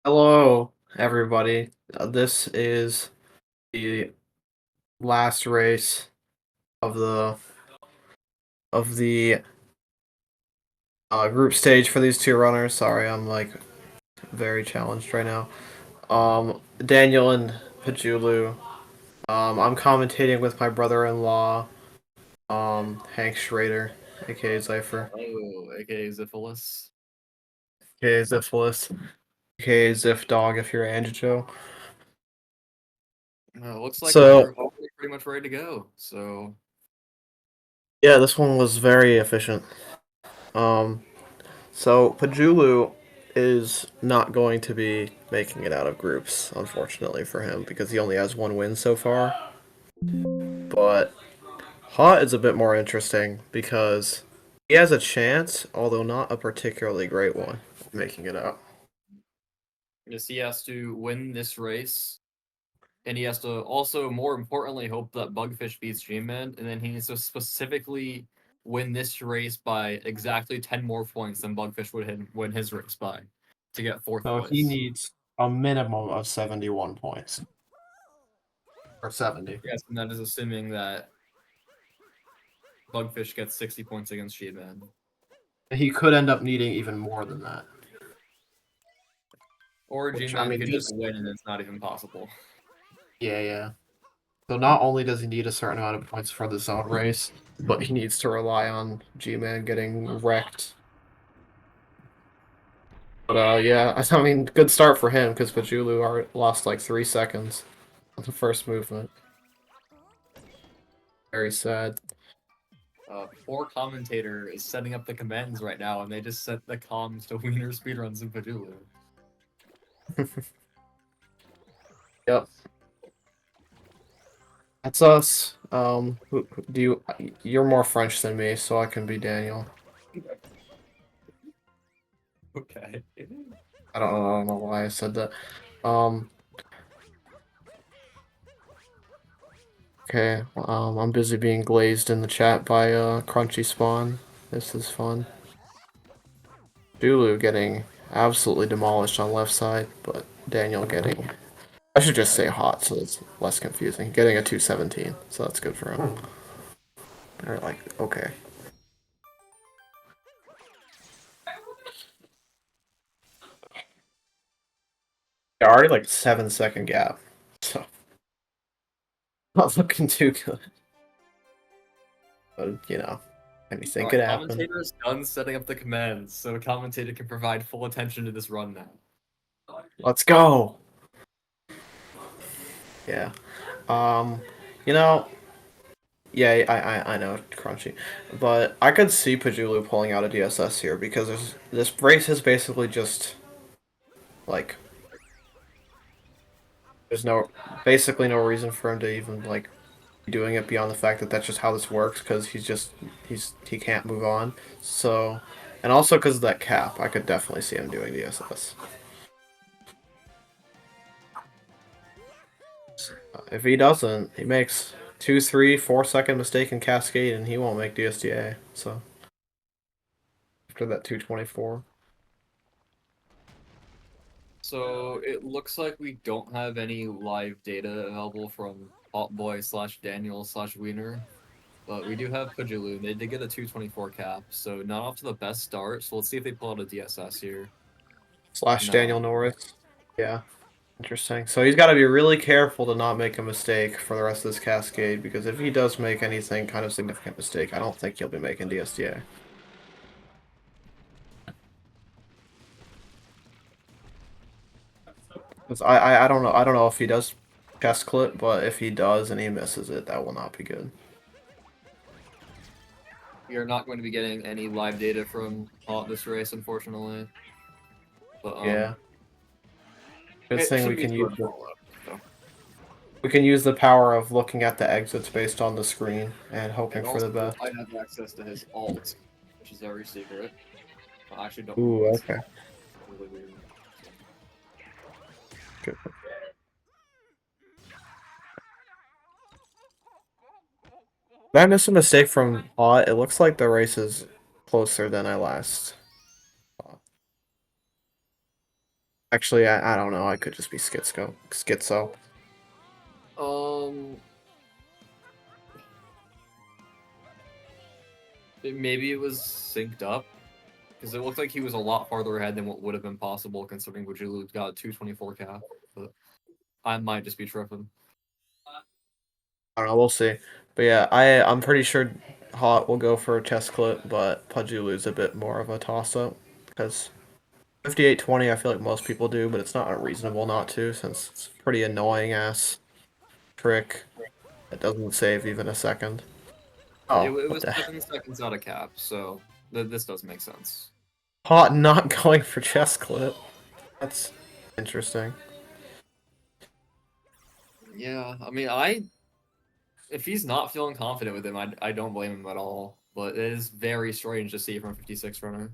Hello, everybody. This is the last race of the group stage for these two runners. Sorry, I'm like very challenged right now. Daniel and Pajulu. I'm commentating with my brother-in-law, Hank Schrader, aka Zypher, Oh, aka Ziphilis. aka Ziphilis, aka Zif Dog if you're Anjicho. Looks like So we're all pretty much ready to go. So yeah, this one was very efficient. Um, So Pajulu is not going to be making it out of groups, unfortunately for him, because he only has one win so far. But Hot is a bit more interesting because he has a chance, although not a particularly great one, of making it out. yes, he has to win this race, and he has to also, more importantly, hope that Bugfish beats G-Man, and then he needs to specifically win this race by exactly 10 more points than Bugfish would win his race by to get fourth So he place. needs a minimum of 71 points. Or 70. Yes, and that is assuming that Bugfish gets 60 points against G-Man. He could end up needing even more than that. Or Which, I G-Man mean, could just just. win and it's not even possible. Yeah, yeah. So not only does he need a certain amount of points for the zone race, but he needs to rely on G-Man getting wrecked. But yeah, I mean, good start for him because Pajulu lost like 3 seconds on the first movement. Very sad. Poor commentator is setting up the commands right now, and they just set the comms to Wiener speedruns in Pajulu. Yep, that's us. Do you? You're more French than me, so I can be Daniel. Okay. I don't know why I said that. Um, okay. I'm busy being glazed in the chat by Crunchy Spawn. This is fun. Dulu getting absolutely demolished on left side, but Daniel getting. I should just say hot so it's less confusing. Getting a 217, so that's good for him. They're like, okay. They're already like 7 second gap, so not looking too good. But you know, anything could Alright, happen. commentator is done setting up the commands, so commentator can provide full attention to this run now. Let's go. Yeah. Um, you know, yeah, I know Crunchy, but I could see Pajulu pulling out a DSS here because this race is basically just like there's no basically no reason for him to even like be doing it beyond the fact that that's just how this works because he can't move on. So, and also because of that cap, I could definitely see him doing DSS. If he doesn't, he makes 2, 3, 4 second mistake in Cascade, and he won't make DSDA. So after that 224. So it looks like we don't have any live data available from Hawtboi/Daniel/Wiener, but we do have Pajulu, and they did get a 224 cap, so not off to the best start. So let's see if they pull out a DSS here. Slash No. Daniel Norris. Yeah, interesting. So he's got to be really careful to not make a mistake for the rest of this Cascade, because if he does make anything kind of significant mistake, I don't think he'll be making DSDA. 'Cause I don't know if he does chest clip, but if he does and he misses it, that will not be good. We are not going to be getting any live data from this race, unfortunately. But Yeah. Good it thing shouldn't be too hard so. we can use the power of looking at the exits based on the screen and hoping And for also, the best. I have access to his alt, which is very secret. I actually don't Ooh, remember what's okay. really weird. Good. Did I miss a mistake from Hot? It looks like the race is closer than I last. Actually, I don't know. I could just be schizo. Um, maybe it was synced up because it looked like he was a lot farther ahead than what would have been possible considering Pajulu got a 224 cap. But I might just be tripping. I don't know. We'll see. But yeah, I'm pretty sure Hot will go for a chest clip, but Pajulu's a bit more of a toss up because 58-20, I feel like most people do, but it's not unreasonable not to since it's a pretty annoying ass trick that doesn't save even a second. It, Oh, it what was the heck? 7 seconds out of cap, so this does make sense. Hot not going for chest clip. That's interesting. Yeah, I mean, if he's not feeling confident with him, I don't blame him at all. But it is very strange to see from a 56 runner.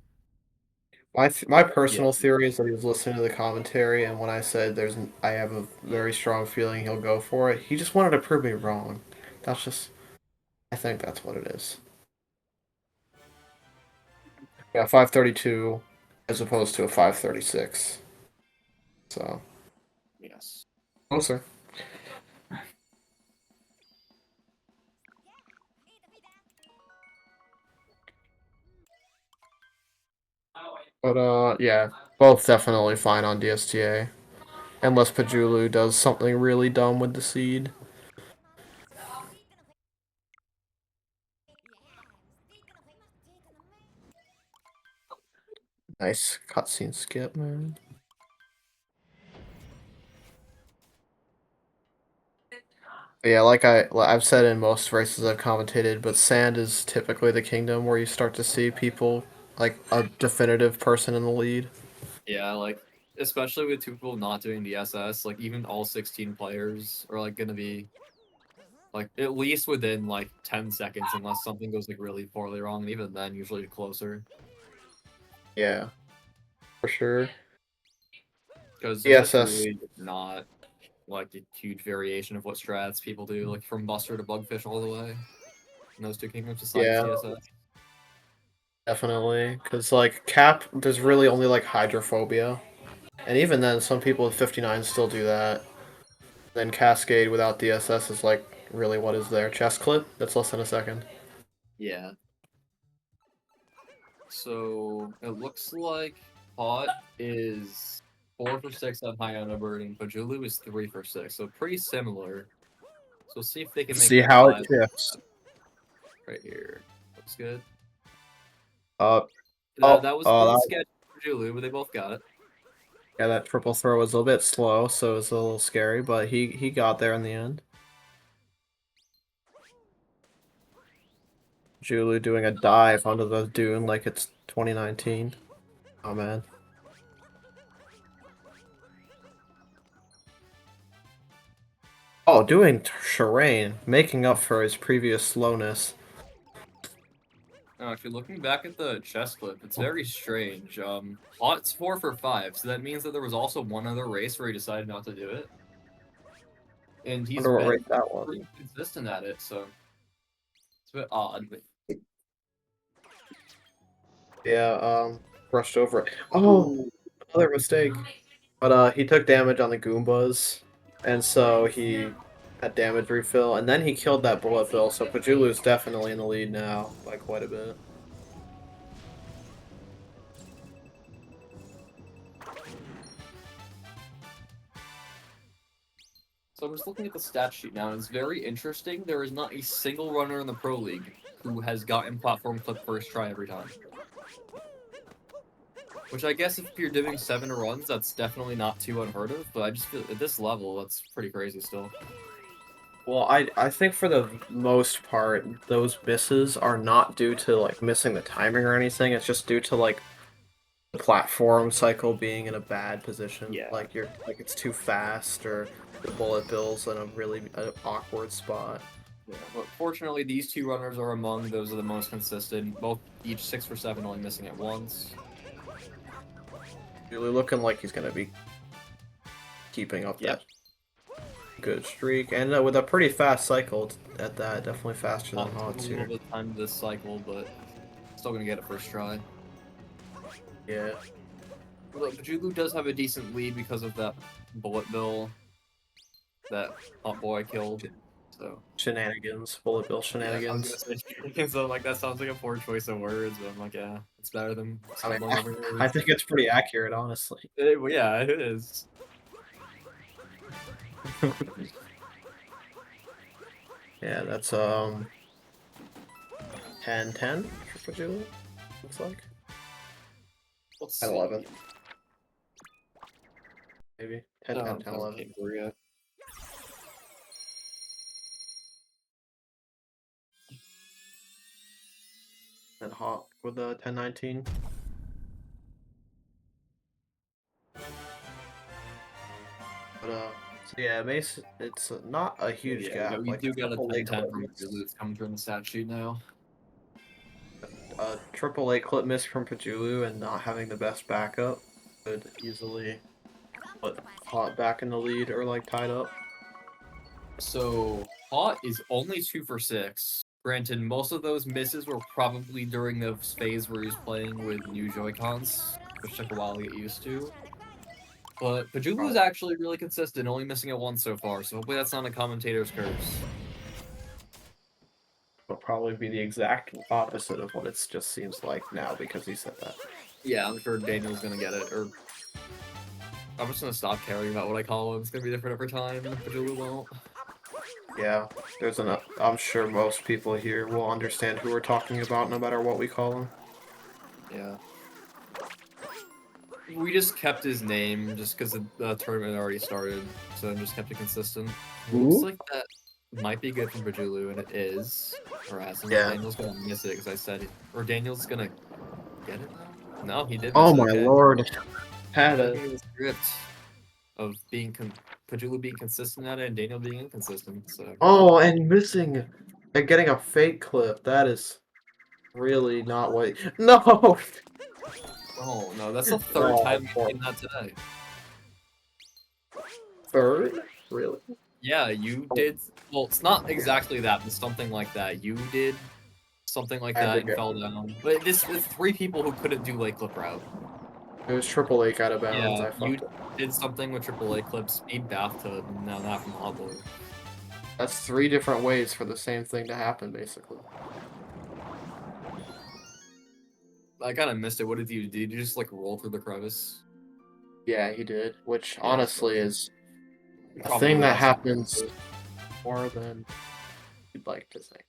My Yeah, personal theory is that he was listening to the commentary, and when I said I have a very strong feeling he'll go for it, he just wanted to prove me wrong. That's just I think that's what it is. Yeah, 532 as opposed to a 536. So yes. closer. But yeah, both definitely fine on DSTA. Unless Pajulu does something really dumb with the seed. Nice cutscene skip, man. But yeah, I've said in most races I've commentated, but Sand is typically the kingdom where you start to see people like a definitive person in the lead. Yeah, like especially with two people not doing DSS, like even all 16 players are like gonna be like at least within like 10 seconds unless something goes like really poorly wrong, and even then usually closer. Yeah, for sure. Because it's just DSS, really not like a huge variation of what strats people do, like from Buster to Bugfish all the way. In those two kingdoms besides yeah, DSS. definitely. Because like Cap, there's really only like Hydrophobia, and even then, some people with 59 still do that. Then Cascade without DSS is like really what is there? Chest clip? That's less than a second. Yeah. So it looks like Hot is 4 for 6 on high on number, and Pajulu is 3 for 6. So pretty similar. So we'll see if they can Let's make see it how it 5 shifts. right here. Looks good. Uh That, that was a little that, sketchy for Pajulu, but they both got it. yeah, that triple throw was a little bit slow, so it was a little scary, but he got there in the end. Julu doing a dive onto the dune like it's 2019. Oh man. Oh, doing Shireen, making up for his previous slowness. Now, if you're looking back at the chess clip, it's very strange. Hot's 4 for 5, so that means that there was also one other race where he decided not to do it. And he's Wonder what been rate that was. pretty consistent at it, so it's a bit odd. Yeah, brushed over it. Oh, Ooh. another mistake. But he took damage on the Goombas, and so he had damage refill, and then he killed that bullet bill, so Pajulu's definitely in the lead now by quite a bit. So I'm just looking at the stat sheet now, and it's very interesting. There is not a single runner in the Pro League who has gotten platform clip first try every time. Which I guess if you're doing 7 runs, that's definitely not too unheard of, but I just feel at this level, that's pretty crazy still. Well, I think for the most part, those misses are not due to like missing the timing or anything. It's just due to like the platform cycle being in a bad position. Yeah. Like you're like it's too fast or the bullet bill's in a really awkward spot. Yeah, but fortunately, these two runners are among those are the most consistent. Both each 6 for 7, only missing it once. Really looking like he's gonna be keeping up Yep. that good streak, and with a pretty fast cycle at that, definitely faster than Took a Hots little here. bit of time this cycle, but still gonna get it first try. Yeah. Well, Pajulu does have a decent lead because of that bullet bill that Hawtboi killed. So Shenanigans, bullet bill yeah, I was shenanigans. gonna say so like that sounds like a poor choice of words, but I'm like, yeah, it's better than I mean, stumbling over I yours. think it's pretty accurate, honestly. Well, yeah, it is. Yeah, that's 10-10 for Pajulu, looks like. Let's 10 see. 11, maybe. 10 No, 10 it 10 hasn't 11. came through yet. And Hawk with the 10-19. But so yeah, it's not a Oh, huge yeah, gap. we Like do got a triple A 10-10 clip from Pajulu. miss, It's coming through in the stat sheet now. triple A clip miss from Pajulu, and not having the best backup could easily put Hot back in the lead or like tied up. So Hot is only 2 for 6. Granted, most of those misses were probably during the phase where he was playing with new Joy-Cons, which took a while to get used to. But Pajulu is actually really consistent, only missing it once so far, so hopefully that's not a commentator's curse. Will probably be the exact opposite of what it just seems like now because he said that. Yeah, I'm sure Daniel's gonna get it, or I'm just gonna stop caring about what I call him. It's gonna be different every time, and Pajulu won't. Yeah, I'm sure most people here will understand who we're talking about no matter what we call him. Yeah. We just kept his name just because the tournament already started, so I just kept it consistent. It looks like that might be good from Pajulu, and it is. Or hasn't. Yeah. Daniel's gonna miss it because I said it. Or Daniel's gonna get it now? No, he did miss Oh it. my Okay. lord. Had a Sticking to the script of being Pajulu being consistent at it and Daniel being inconsistent. So Oh, and missing and getting a fake clip. That is really not what. No. oh no, that's the third Oh, time we've poor seen that today. third. Really? Yeah, you did. Well, it's not exactly that, but something like that. You did something like I that and forget. fell down. But this is 3 people who couldn't do late clip route. It was triple A out of bounds. Yeah, I you fucked it. did something with AAA clip, speed bathtub, and now that from Hawtboi. That's 3 different ways for the same thing to happen, basically. I kind of missed it. What did you do? Did you just like roll through the crevice? Yeah, he did. Which Yeah, honestly is a probably thing the that best. happens more than you'd like to think.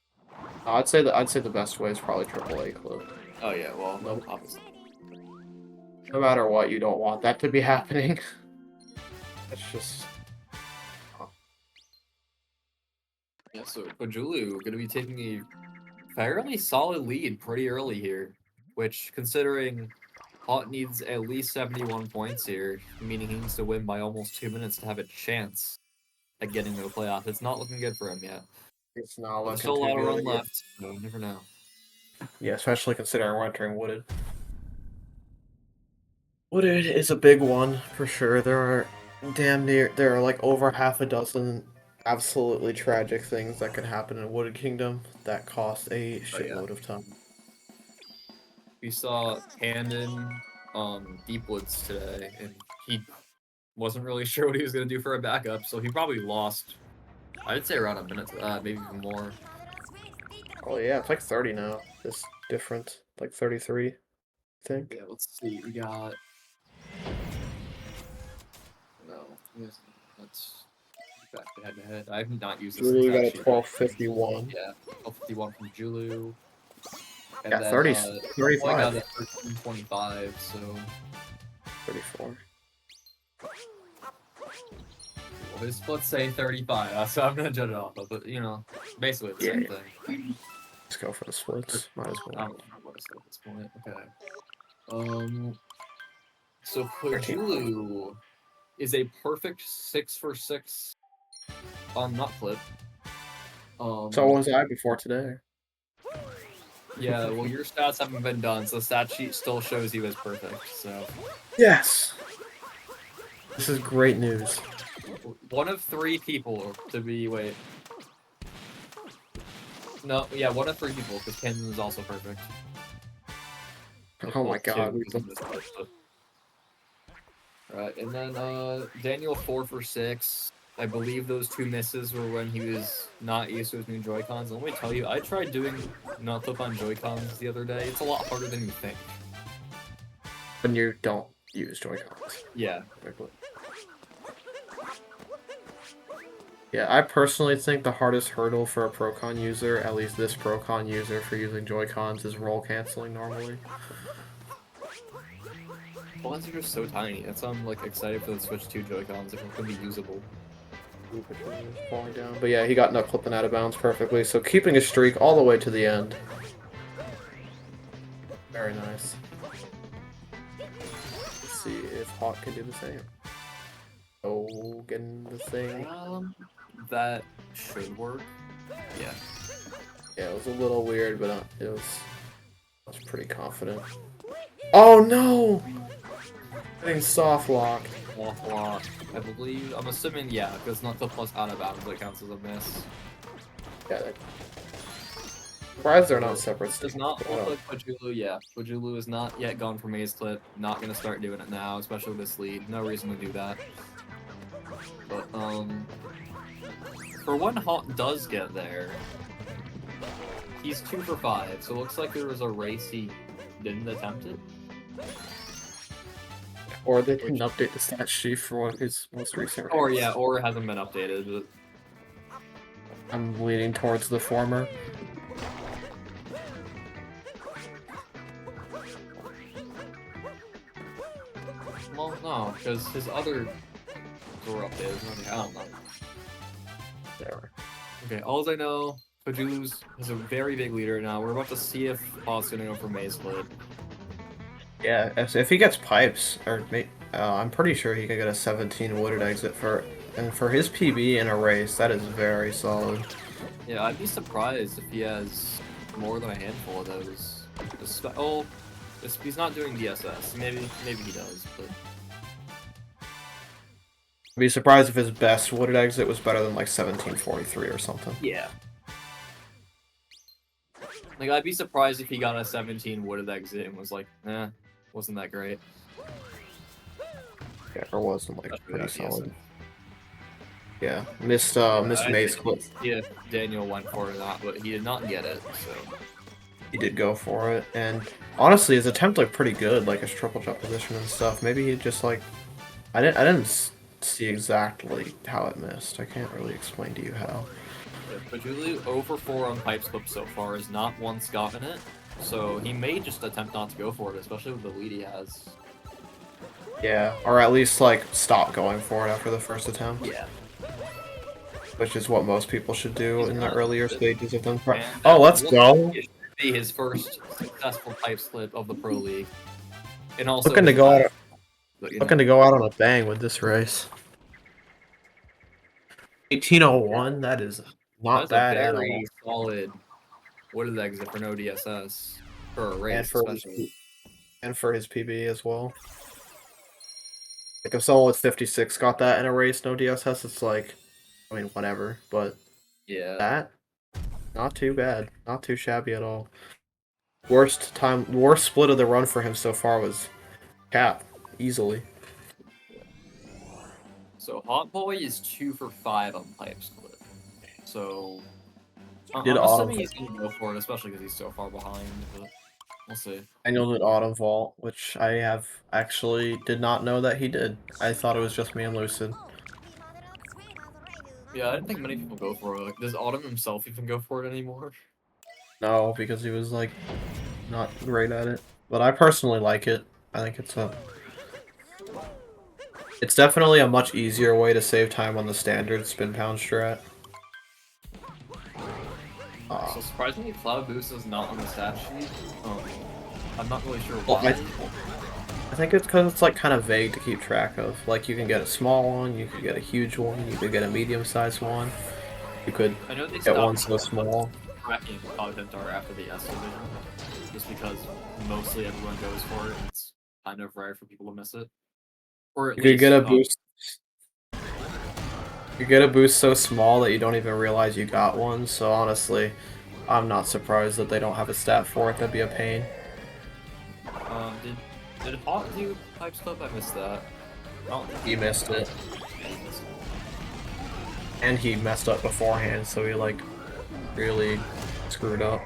I'd say the best way is probably triple A clip. Oh yeah, well, No, obviously. no matter what, you don't want that to be happening. It's just Yeah, so Pajulu gonna be taking a fairly solid lead pretty early here, which considering Hot needs at least 71 points here, meaning he needs to win by almost 2 minutes to have a chance at getting to the playoff. It's not looking good for him yet. it's not But there's looking still a too lot of good. run left, so you never know. Yeah, especially considering we're entering Wooded. Wooded is a big one for sure. There are like over half a dozen absolutely tragic things that could happen in Wooded Kingdom that cost a Oh yeah. shitload of time. We saw Tandon Deep Woods today, and he wasn't really sure what he was gonna do for a backup, so he probably lost. I'd say around a minute to that, maybe even more. Oh yeah, it's like 30 now. It's different, like 33, I think. Yeah, let's see. We got no. Let's back to head to head. I have not used this Julie got exact a sheet. 1251. Yeah, 1251 from Julu, and Yeah, then 30, Boy got 35, a 1325. So 34. well, his split's saying 35, so I'm gonna judge it off of. But you know, basically the Yeah, same yeah. thing. Let's go for the splits. Might as I well. don't know what I said at this point. Okay. So 13. Pajulu is a perfect 6 for 6 on nut clip. So was I before today. Yeah, well, your stats haven't been done, so the stat sheet still shows you as perfect. So Yes! This is great news. one of 3 people to be wait. No, yeah, one of 3 people because Kendon is also perfect. Oh Well, my god. 2 because of this clip, but Right, and then Daniel 4 for 6. I believe those 2 misses were when he was not used to his new Joy-Cons. And let me tell you, I tried doing not flip on Joy-Cons the other day. It's a lot harder than you think. When you don't use Joy-Cons. Yeah. Yeah, I personally think the hardest hurdle for a Pro-Con user, at least this Pro-Con user for using Joy-Cons, is roll canceling normally. Buttons are just so tiny. That's why I'm like excited for the Switch 2 Joy-Cons if it can be usable. Falling down. But yeah, he got nut clipping out of bounds perfectly, so keeping a streak all the way to the end. Very nice. Let's see if Hawk can do the same. Oh, getting the thing. That should work. Yeah. Yeah, it was a little weird, but I was pretty confident. Oh no! Getting soft locked. Soft lock. I believe. I'm assuming, yeah, because not the plus out of bounds that counts as a miss. Yeah. Surprised they're not separate. Does not look like Pajulu. Yeah, Pajulu is not yet gone for Maze Clip. Not gonna start doing it now, especially with this lead. No reason to do that. But for when Hawk does get there, he's 2 for 5. So it looks like there was a race he didn't attempt it. Or they didn't update the stat sheet for his most recent race. Or yeah, or it hasn't been updated. But... I'm leaning towards the former. Well, no, because his other were updated. I don't know. There. Okay, all I know, Pajulu's is a very big leader now. We're about to see if Hawk's gonna go for Maze Clip. Yeah, if he gets pipes, or I'm pretty sure he could get a 17 wooded exit for his PB in a race. That is very solid. Yeah, I'd be surprised if he has more than a handful of those. Oh, he's not doing DSS. Maybe he does, but I'd be surprised if his best wooded exit was better than like 1743 or something. Yeah. Like, I'd be surprised if he got a 17 wooded exit and was like, wasn't that great. Yeah, or wasn't like Especially pretty without solid. Yeah, missed Maze Clip. Yeah, Daniel went for it or not, but he did not get it, so. He did go for it, and honestly, his attempt looked pretty good, like his triple jump position and stuff. Maybe he just like, I didn't see exactly how it missed. I can't really explain to you how. Pajulu 0 for 4 on pipe slip so far, has not once gotten it, so he may just attempt not to go for it, especially with the lead he has. Yeah, or at least like stop going for it after the first attempt. Yeah. Which is what most people should do in the earlier stages of them. And Oh, let's go! It should be his first successful pipe slip of the Pro League. And also Looking to go out. but, Looking to go out on a bang with this race. 1801. That is not bad at all. Very solid. What is that exit for no DSS for a race, and for his PB as well. Like if someone with 56 got that in a race, no DSS, it's like, I mean, whatever. But yeah, that, not too bad, not too shabby at all. Worst split of the run for him so far was Cap, easily. So Hawtboi is 2 for 5 on pipe split. So I'm Did assuming he's gonna go for it, especially because he's so far behind. But we'll see. Daniel did auto vault, which I have actually did not know that he did. I thought it was just me and Lucid. Yeah, I didn't think many people go for it. Like, does Autumn himself even go for it anymore? No, because he was like not great at it. But I personally like it. I think it's definitely a much easier way to save time on the standard spin pound strat. So surprisingly, Cloud Boost is not on the stat sheet. I'm not really sure Well, why. I think it's because it's like kind of vague to keep track of. Like you can get a small one, you could get a huge one, you could get a medium-sized one. You could get one so small. Tracking content are after the S division, just because mostly everyone goes for it. And it's kind of rare for people to miss it. Or at You least could get a boost. You get a boost so small that you don't even realize you got one. So honestly, I'm not surprised that they don't have a stat for it. That'd be a pain. Did Hawk do pipe slip? I missed that. Oh, He missed it. And he messed up beforehand, so he, like, really screwed up.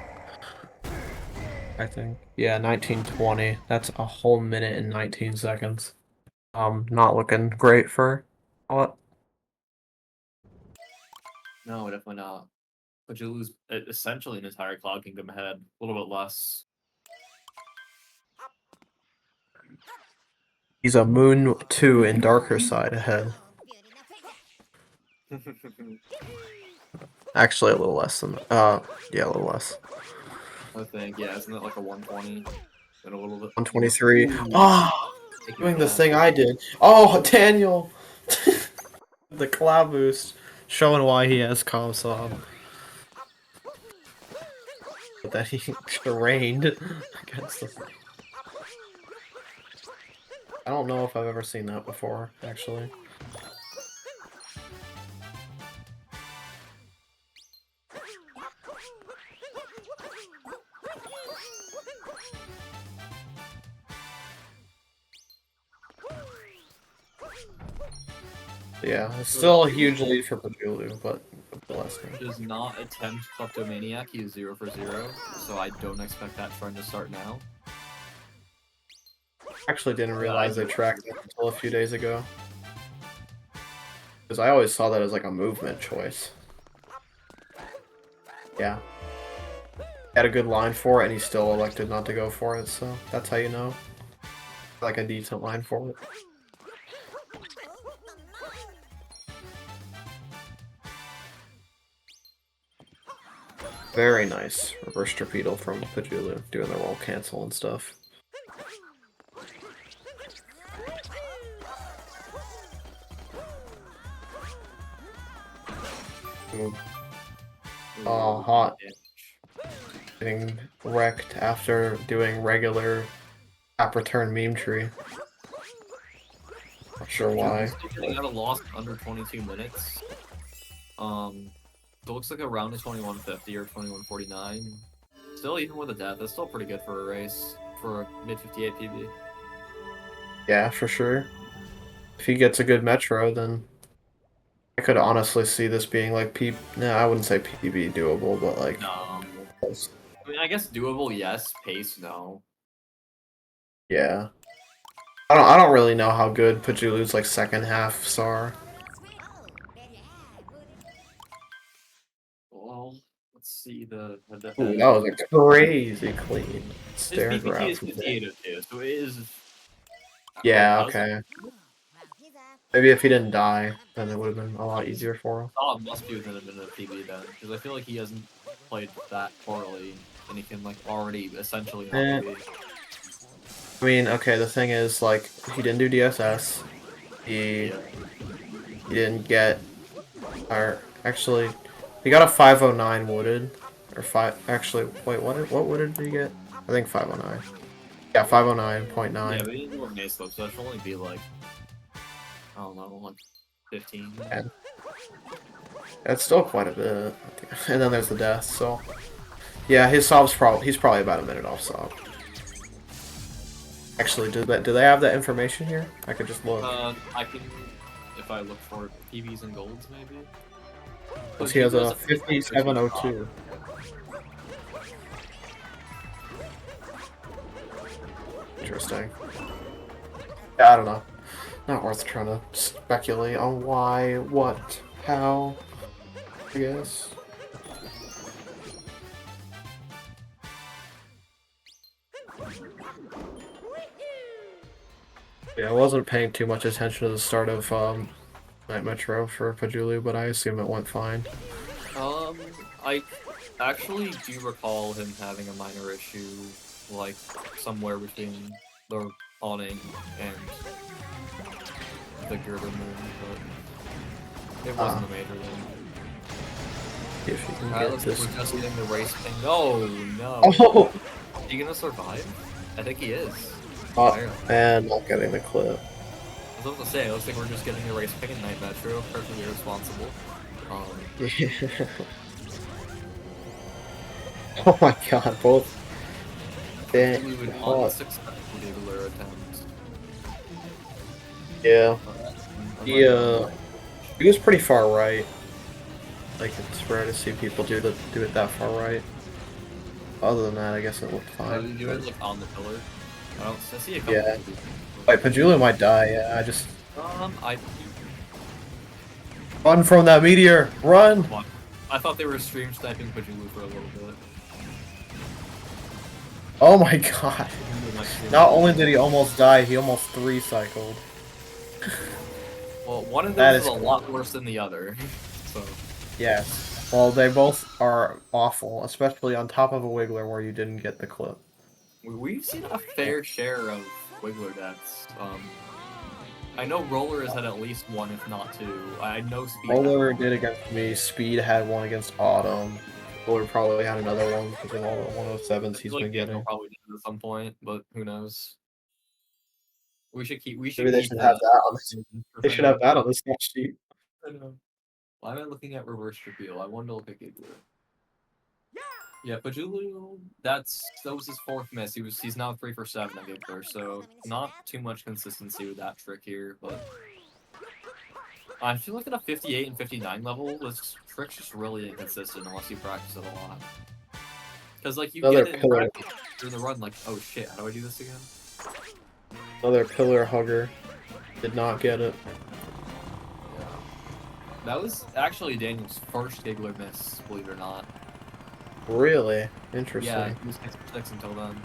I think. Yeah, 1920. That's a whole minute and 19 seconds. Not looking great for what? No, definitely not. Pajulu's essentially an entire Cloud Kingdom ahead, a little bit less. He's a Moon 2 in Darker Side ahead. Actually, a little less than yeah, a little less. I think, yeah, isn't it like a 120? And a little bit. 123. Ooh, Oh, taking doing it the down. thing I did. Oh, Daniel, the cloud boost, showing why he has Comsob. But that he terrained against the thing. I don't know if I've ever seen that before, actually. Yeah, it's still a huge lead for Pajulu, but bless me. Does not attempt Kleptomaniac, he is 0 for 0, so I don't expect that trend to start now. Actually didn't realize they tracked it until a few days ago. Because I always saw that as like a movement choice. Yeah. Had a good line for it, and he still elected not to go for it, so that's how you know. Like a decent line for it. Very nice reverse torpedo from Pajulu, doing the roll cancel and stuff. Ooh. Oh, hot. Getting wrecked after doing regular tap return meme tree. Not sure why. Getting out of loss in under 22 minutes. It looks like around a 2150 or 2149. Still, even with a death, that's still pretty good for a race for a mid 58 PB. Yeah, for sure. If he gets a good metro, then I could honestly see this being like No, I wouldn't say PB doable, but like. No. I mean, I guess doable, yes. Pace, no. Yeah. I don't really know how good Pajulu's like second halves are. Well, let's see the Ooh, that was a crazy clean his stair PPT grab. is 5802, so it is. Yeah, okay. Maybe if he didn't die, then it would have been a lot easier for him. Oh, it must be within a minute of PB then, because I feel like he hasn't played that poorly, and he can like already essentially not PB. I mean, okay, the thing is, like, he didn't do DSS. He didn't get, or actually, he got a 509 wooded, or actually, wait, what wooded did he get? I think 509. Yeah, 509.9. Yeah, but he didn't work Mace Slope, so that should only be like, I don't know, like 15. And that's still quite a bit. And then there's the death, so. Yeah, he's probably about a minute off sob. Actually, do they have that information here? I could just look. I can, if I look for PBs and golds, maybe. Because he has a 5702. Interesting. Yeah, I don't know. Not worth trying to speculate on why, what, how, I guess. Yeah, I wasn't paying too much attention to the start of Night Metro for Pajulu, but I assume it went fine. I actually do recall him having a minor issue, like somewhere between the awning and the girder moon, but it wasn't a major one. If you can Alright, get looks this. like we're just getting the race ping. Oh no! Oh! Is he gonna survive? I think he is. And not getting the clip. I was about to say, it looks like we're just getting a race pick in Night Metro, perfectly irresponsible. Yeah. Oh my god, both. We would unsuccessfully lure attempts. Yeah, I he might, he was pretty far right. Like it's rare to see people do it that far right. Other than that, I guess it looked oh, fine. you do But it like on the pillar. I see a couple yeah, people do. like Pajulu might die. Yeah, I just I run from that meteor. Run! what? I thought they were stream sniping Pajulu for a little bit. Oh my god! Pajulu might stream Not only sniping. did he almost die, he almost 3-cycled. Well, one of That those is is a crazy. lot worse than the other. So Yes. Well, they both are awful, especially on top of a Wiggler where you didn't get the clip. we've seen a fair share of Wiggler deaths. I know Roller has had at least one, if not two. I know Speed had Roller one. did against me. Speed had one against Autumn. Roller probably had another one because of all the I 107s he's feel been like Daniel getting. probably did it at some point, but who knows? We should Maybe they keep should that have that on this. for They if should have anyone. that on the stat sheet. I know. Why am I looking at reverse reveal? I want to look at Giggler. Yeah, Pajulu, that was his fourth miss. He's now 3 for 7 on Giggler, so not too much consistency with that trick here, but I feel like at a 58 and 59 level, this trick's just really inconsistent unless you practice it a lot. Because like you Another get it in pillar, practice through the run, like, oh shit, how do I do this again? another pillar hugger. Did not get it. Yeah. That was actually Daniel's first Giggler miss, believe it or not. Really Yeah, interesting. he was 6 for 6 until then.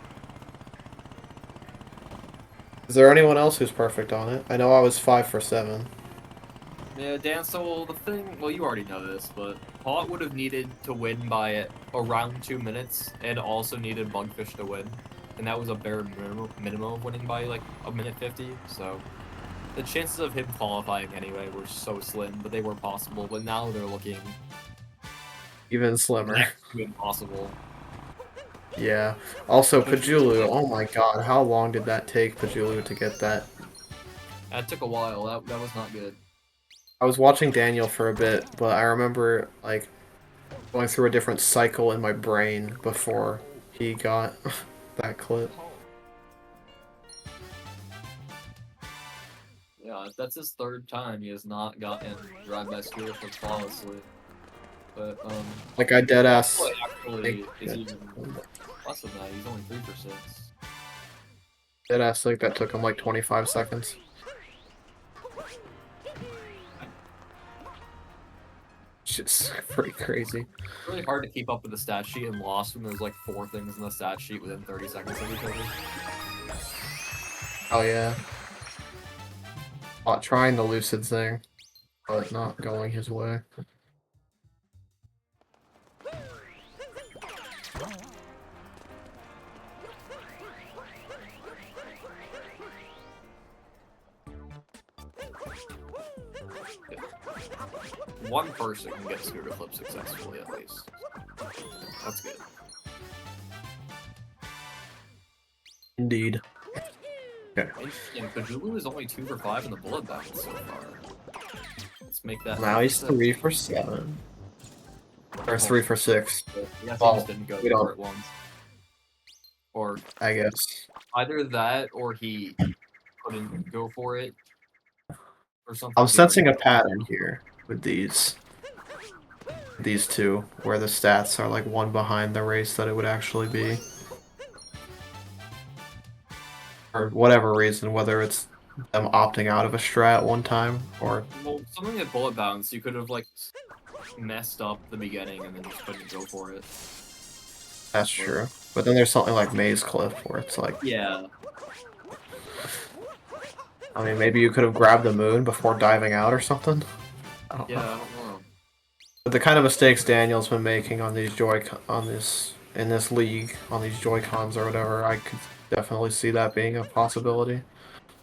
Is there anyone else who's perfect on it? I know I was 5 for 7. Yeah, Dan, so the thing, well, you already know this, but Hawt would have needed to win by around 2 minutes, and also needed Bugfish to win. And that was a bare minimum of winning by like a minute 50, so the chances of him qualifying anyway were so slim, but they were possible, but now they're looking Even slimmer. next to impossible. Yeah. Also, Which is Pajulu. like, Oh my god, how long did that take Pajulu to get that? that took a while, that was not good. I was watching Daniel for a bit, but I remember like going through a different cycle in my brain before he got that clip. Yeah, that's his third time he has not gotten drive-by scooter flip flawlessly. But, Like I dead Hawtboi ass think actually is even less than that. He's only 3 for 6. that took him like 25 seconds. It's just pretty crazy. It's really hard to keep up with the stat sheet and Lost when there's like 4 things in the stat sheet within 30 seconds of each other. Oh yeah. Trying the lucid thing, but not going his way. One person can get a scooter flip successfully at least. That's good. Indeed. Okay. Interesting. Pajulu is only 2 for 5 in the bullet battle so far. Let's make that. Now he's 3 for 7. Or 3 for 6. I guess he Well, just didn't go we for don't. it once. Or I guess. either that or he couldn't go for it. Or something I'm weird. sensing a pattern here with these two, where the stats are like one behind the race that it would actually be. For whatever reason, whether it's them opting out of a strat one time, or Well, something at bullet bounce, you could have like messed up the beginning and then just couldn't go for it. that's true. But then there's something like Maze Cliff, where it's like, Yeah. I mean, maybe you could have grabbed the moon before diving out or something? I don't Yeah, know. I don't know. But the kind of mistakes Daniel's been making on these in this league, on these Joy-Cons or whatever, I could definitely see that being a possibility.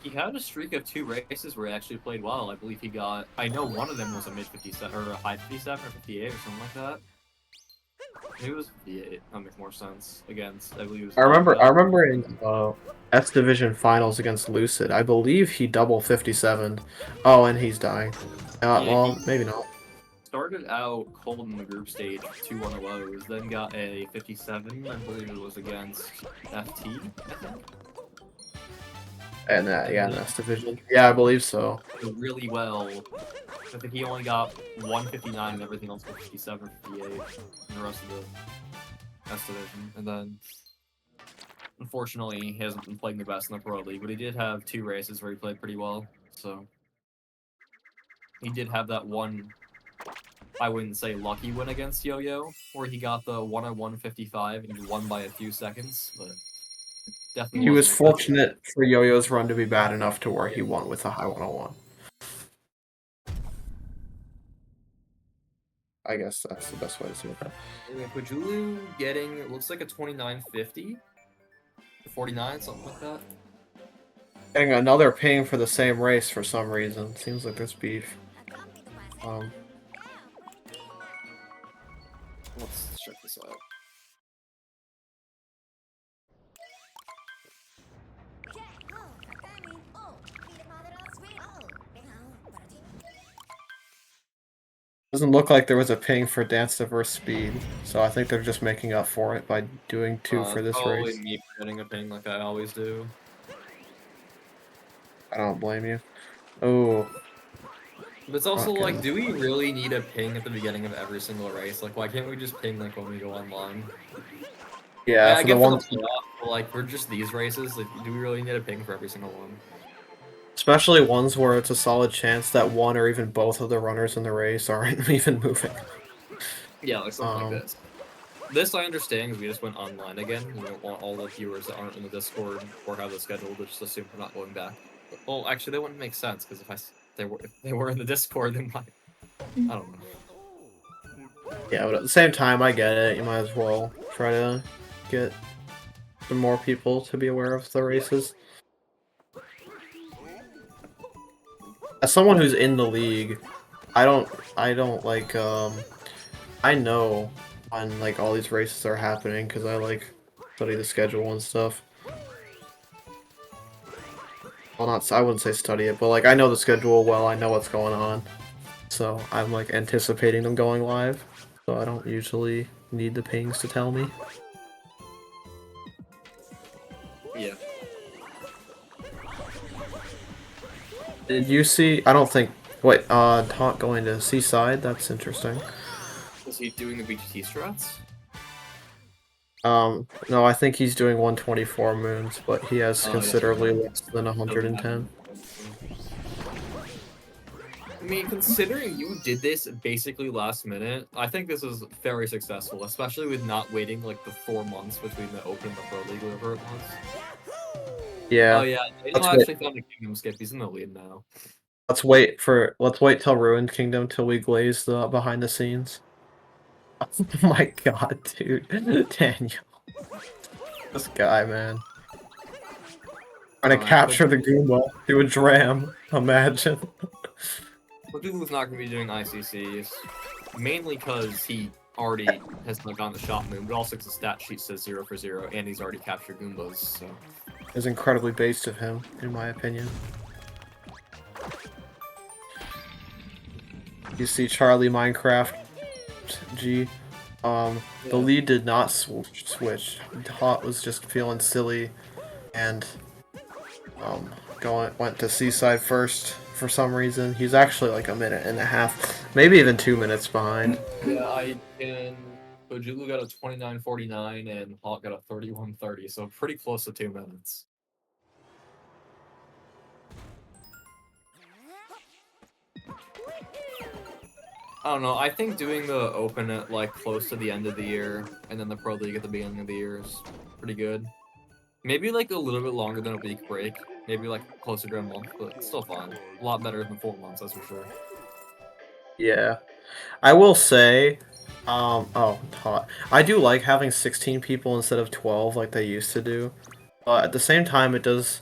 He had a streak of 2 races where he actually played well. I believe he got. I know one of them was a mid 57 or a high 57 or 58 or something like that. Maybe it was 58. That makes more sense. Against, I believe it was. I remember in S Division Finals against Lucid, I believe he double 57. Oh, and he's dying. Yeah, Well, he maybe not. started out cold in the group stage, 2-1 lows, then got a 57. I believe it was against FT. I think. And and yeah, did that's division. Yeah, I believe so. really well. I think he only got 159 and everything else was 57, 58 in the rest of the S division. And then, unfortunately, he hasn't been playing the best in the Pro League, but he did have 2 races where he played pretty well. So, he did have that one, I wouldn't say lucky win against Yo-Yo, where he got the 101.55 and he won by a few seconds, but definitely He was wasn't a fortunate for Yo-Yo's run to be bad enough to where he won with a high 101. I guess that's the best way to say that. Pajulu getting, it looks like a 29.50? 49, something like that. Getting another ping for the same race for some reason. Seems like there's beef. Let's check this out. Doesn't look like there was a ping for Dance Diverse Speed, so I think they're just making up for it by doing 2 for this Probably race. me forgetting a ping like I always do. I don't blame you. Oh. But it's also Okay. like, do we really need a ping at the beginning of every single race? Like, why can't we just ping like when we go online? Yeah, I for the get for the ones, playoff, but like for just these races, like, do we really need a ping for every single one? especially ones where it's a solid chance that one or even both of the runners in the race aren't even moving. Yeah, like something like this. This I understand because we just went online again. We don't want all the viewers that aren't in the Discord or have the schedule to just assume we're not going back. But, well, actually, that wouldn't make sense because if they were in the Discord, then I don't know. Yeah, but at the same time, I get it. You might as well try to get some more people to be aware of the races. As someone who's in the league, I don't like, I know when, like, all these races are happening, because I, like, study the schedule and stuff. Well, not, I wouldn't say study it, but, like, I know the schedule well, I know what's going on. So, I'm, like, anticipating them going live, so I don't usually need the pings to tell me. Yeah. Did you see, I don't think, wait, Taunt going to Seaside? That's interesting. Is he doing the BGT strats? No, I think he's doing 124 moons, but he has Oh, yeah. considerably less than Doesn't matter. 110. I mean, considering you did this basically last minute, I think this is very successful, especially with not waiting like the 4 months between the Open and the Pro League, whatever it was. Oh Yeah, yeah, Daniel let's wait. actually found a Kingdom skip. He's in the lead now. Let's wait till Ruined Kingdom till we glaze the behind the scenes. Oh my god, dude. Daniel. This guy, man. Trying to Alright, but capture the Goomba through a dram. Imagine. Pajulu's not going to be doing ICCs, mainly because he already has not gotten the shot moon, but also because the stat sheet says 0 for 0, and he's already captured Goombas, so... It's incredibly based of him, in my opinion. You see Charlie Minecraft G. The lead did not switch. Hot was just feeling silly and went to Seaside first for some reason. He's actually like a minute and a half, maybe even 2 minutes behind. Yeah, Pajulu got a 29.49 and Hawk got a 31.30, so pretty close to 2 minutes. I don't know, I think doing the Open at like close to the end of the year and then the Pro League at the beginning of the year is pretty good. Maybe like a little bit longer than a week break. Maybe like closer to a month, but still fine. A lot better than 4 months, that's for sure. Yeah, I will say, oh, hot. I do like having 16 people instead of 12 like they used to do, but at the same time, it does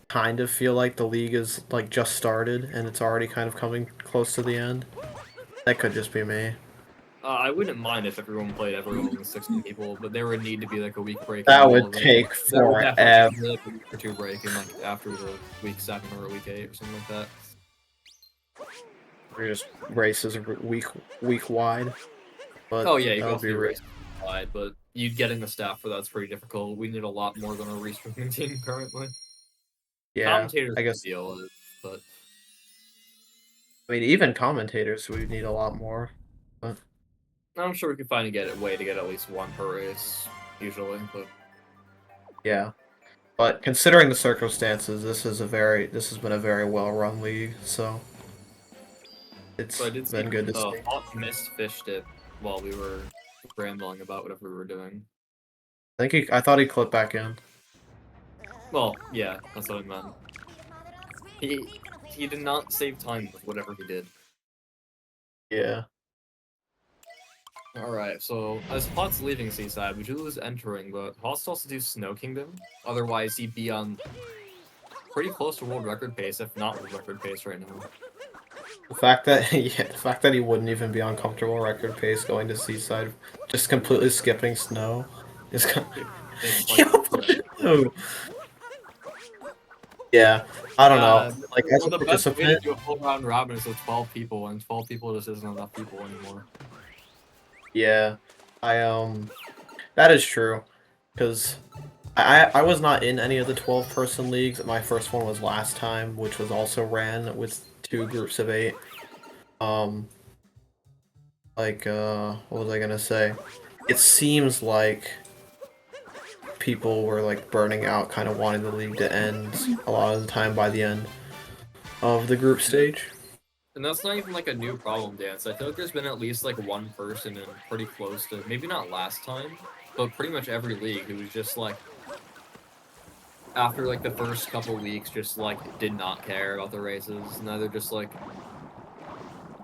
kind of feel like the league is like just started and it's already kind of coming close to the end. That could just be me. I wouldn't mind if everyone played everyone with 16 people, but there would need to be like a week break in the That middle would of it. take There would definitely forever. be like a week or 2 break in like after the week 7 or a week 8 or something like that. Or just races week wide, but Oh yeah, you that can would also be do race wide, but you getting the staff for that's pretty difficult. We need a lot more than a restreaming team currently. Yeah, Commentators I can guess. deal with, but I mean, even commentators we need a lot more. But I'm sure we can find a way to get at least one per race, usually. But yeah. But considering the circumstances, this has been a very well run league, so I it's did see been good to see. Hawk missed fish dip while we were rambling about whatever we were doing. I thought he clipped back in. Well, yeah, that's what I meant. He he did not save time with whatever he did. Yeah. Alright, so as Hot's leaving Seaside, Pajulu's entering, but Hot's also do Snow Kingdom. Otherwise, he'd be on pretty close to world record pace, if not world record pace right now. The fact that the fact that he wouldn't even be on comfortable record pace going to Seaside, just completely skipping snow, is kind It's Yo, like, Pajulu! Yeah, I don't know. Like as well, a the best way to participant, do a full round robin is with 12 people, and 12 people just isn't enough people anymore. yeah, I that is true, because I was not in any of the 12-person leagues. My first one was last time, which was also ran with 2 groups of 8. Um, what was I gonna say? It seems like people were like burning out, kind of wanting the league to end a lot of the time by the end of the group stage. And that's not even like a new problem, Dance. I feel like there's been at least like one person in pretty close to, maybe not last time, but pretty much every league who was just like, after like the first couple weeks, just like did not care about the races. And either just like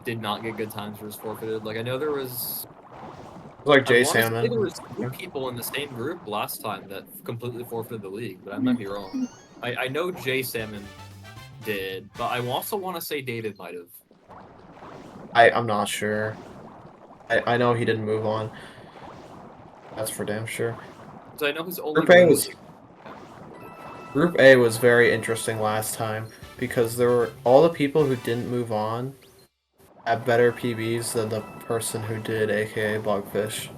did not get good times or was forfeited. Like I know there was, Like I Jay want to say there Salmon. was 2 people in the same group last time that completely forfeited the league, but I might be wrong. I know Jay Salmon did, but I also want to say David might have. I'm not sure. I know he didn't move on. That's for damn sure. So I know his only Group A win was was. Group A was very interesting last time because there were all the people who didn't move on had better PBs than the person who did, aka Bugfish.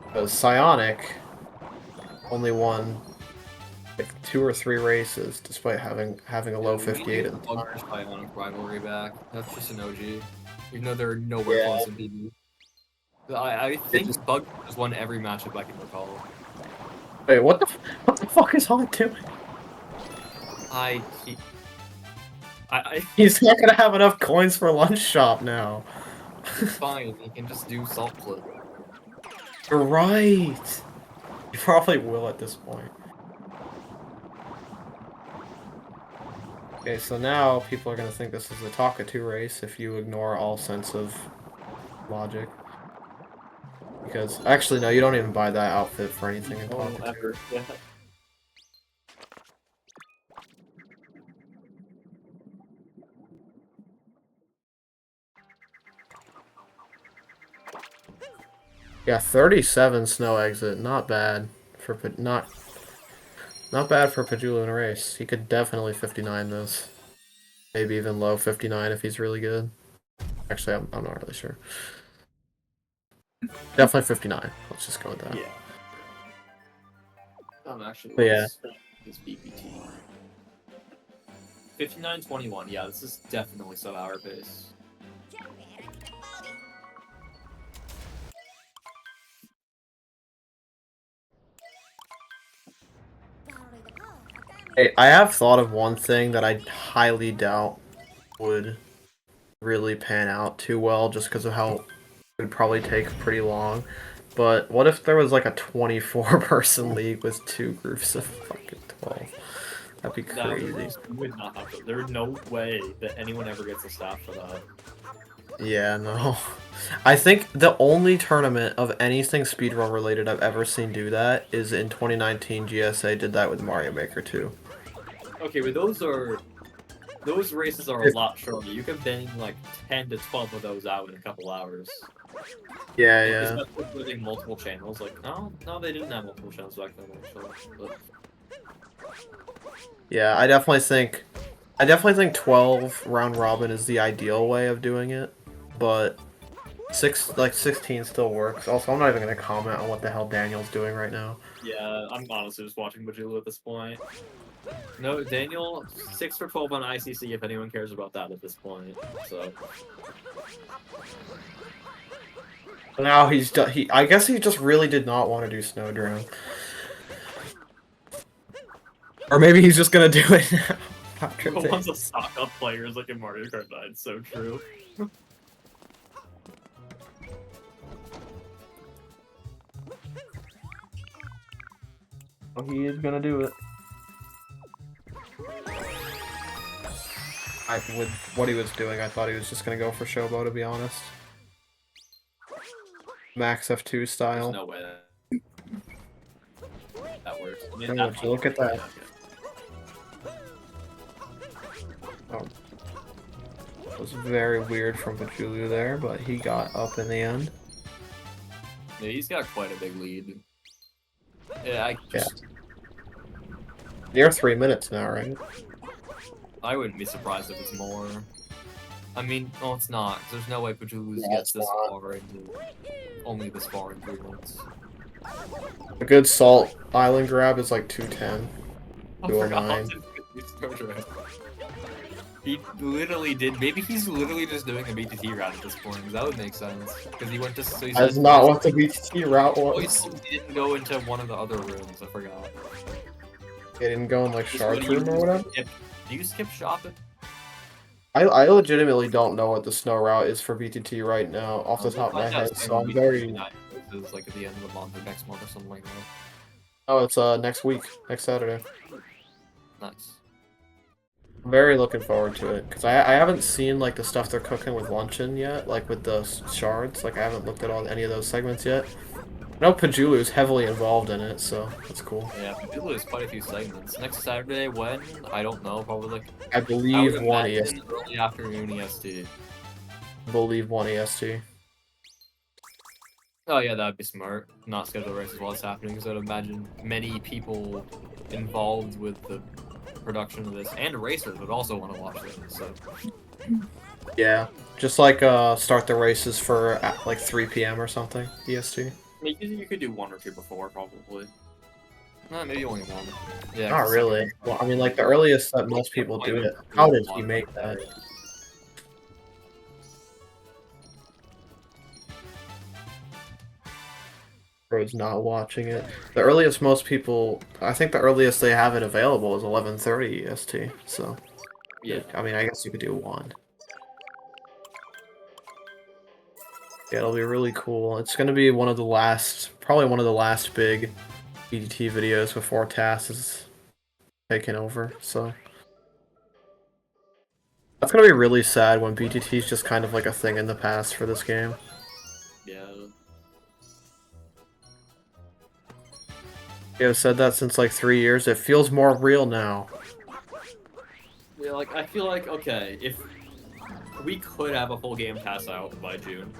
Because Psionic only won like 2 or 3 races despite having a Yeah, low we need to 58 get at the the time. Bugfish Bionic rivalry back. That's just an OG. Even though they're nowhere Yeah, close in PB. I it think just Bug has won every matchup I can recall. wait. What the fuck is Hawk doing? I he, I He's not gonna have enough coins for lunch shop now. it's fine. He can just do salt flip. You're right. You probably will at this point. Okay, so now people are gonna think this is a Talkatoo race if you ignore all sense of logic. Because actually, no, you don't even buy that outfit for anything in Oh, Talkatoo. ever. Yeah. Yeah, 37 snow exit, not bad for not bad for Pajulu in a race. He could definitely 59 this, maybe even low 59 if he's really good. Actually, I'm not really sure. Definitely 59. Let's just go with that. Yeah. Actually, But yeah, what's his BPT? 59.21. Yeah, this is definitely sub-hour pace. I have thought of one thing that I highly doubt would really pan out too well, just because of how it would probably take pretty long. But what if there was like a 24-person league with 2 groups of fucking 12? That'd be That crazy. would not happen. There's no way that anyone ever gets a staff for that. Yeah, no. I think the only tournament of anything speedrun related I've ever seen do that is in 2019 GSA did that with Mario Maker 2. Okay, but those races are a lot shorter. You can bang like 10 to 12 of those out in a couple hours. Yeah, Like, is yeah. that including multiple channels? Like, no, they didn't have multiple channels back then, actually. But Yeah, I definitely think 12 round robin is the ideal way of doing it, but 16 still works. Also, I'm not even gonna comment on what the hell Daniel's doing right now. yeah, I'm honestly just watching Pajulu at this point. No, Daniel 6 for 12 on ICC. If anyone cares about that at this point, so Now he's done. I guess he just really did not want to do Snowdrone. Or maybe he's just gonna do it now. After who wants to this. stock up players like in Mario Kart 9? So true. Oh, he is gonna do it. With what he was doing, I thought he was just gonna go for Showbow, to be honest. Max F2 style. There's no way that works. I mean, No, look at that. Oh. It was very weird from Pajulu there, but he got up in the end. Yeah, he's got quite a big lead. Yeah, I just Near 3 minutes now, right? I wouldn't be surprised if it's more. I mean, no, it's not. 'Cause there's no way Pajulu Yeah, gets it's this not. far into only this far in 3 months. A good Salt Island grab is like 210. I forgot 209. He literally did. Maybe he's literally just doing a BTT route at this point. 'Cause that would make sense. Because he went to. So he That's said, not what the BTT route was. he didn't go into one of the other rooms. I forgot. It didn't go in like Just Shard what do you Room or whatever. Do you skip shopping? I legitimately don't know what the snow route is for BTT right now off the top of my head, so I'm very... It's like at the end of the month or next month or something like that. Oh, it's next week, next Saturday. Nice. I'm very looking forward to it, because I haven't seen like the stuff they're cooking with luncheon yet, like with the shards. Like I haven't looked at any of those segments yet. I know Pajulu's heavily involved in it, so that's cool. Yeah, Pajulu has quite a few segments. Next Saturday, when? I don't know, probably like... I believe would one imagine EST. early afternoon EST. I believe one EST. Oh yeah, that'd be smart. Not schedule races while it's happening, because I'd imagine many people involved with the production of this, and racers, would also want to watch this, so... Yeah, just like start the races for at like 3 p.m. or something, EST. Maybe you could do one or two before, probably. No, maybe only one. Yeah, Not 'cause really. Well, I mean, like the earliest that most people do it. How did he make that? Bro's not watching it. The earliest most people, I think the earliest they have it available is 11:30 EST. So, yeah. I mean, I guess you could do one. Yeah, it'll be really cool. It's gonna be one of the last, probably one of the last big BDT videos before TAS is taken over. So that's gonna be really sad when BTT is just kind of like a thing in the past for this game. Yeah. I've said that since like 3 years. It feels more real now. Yeah, like, I feel like, okay, if we could have a full game pass out by June,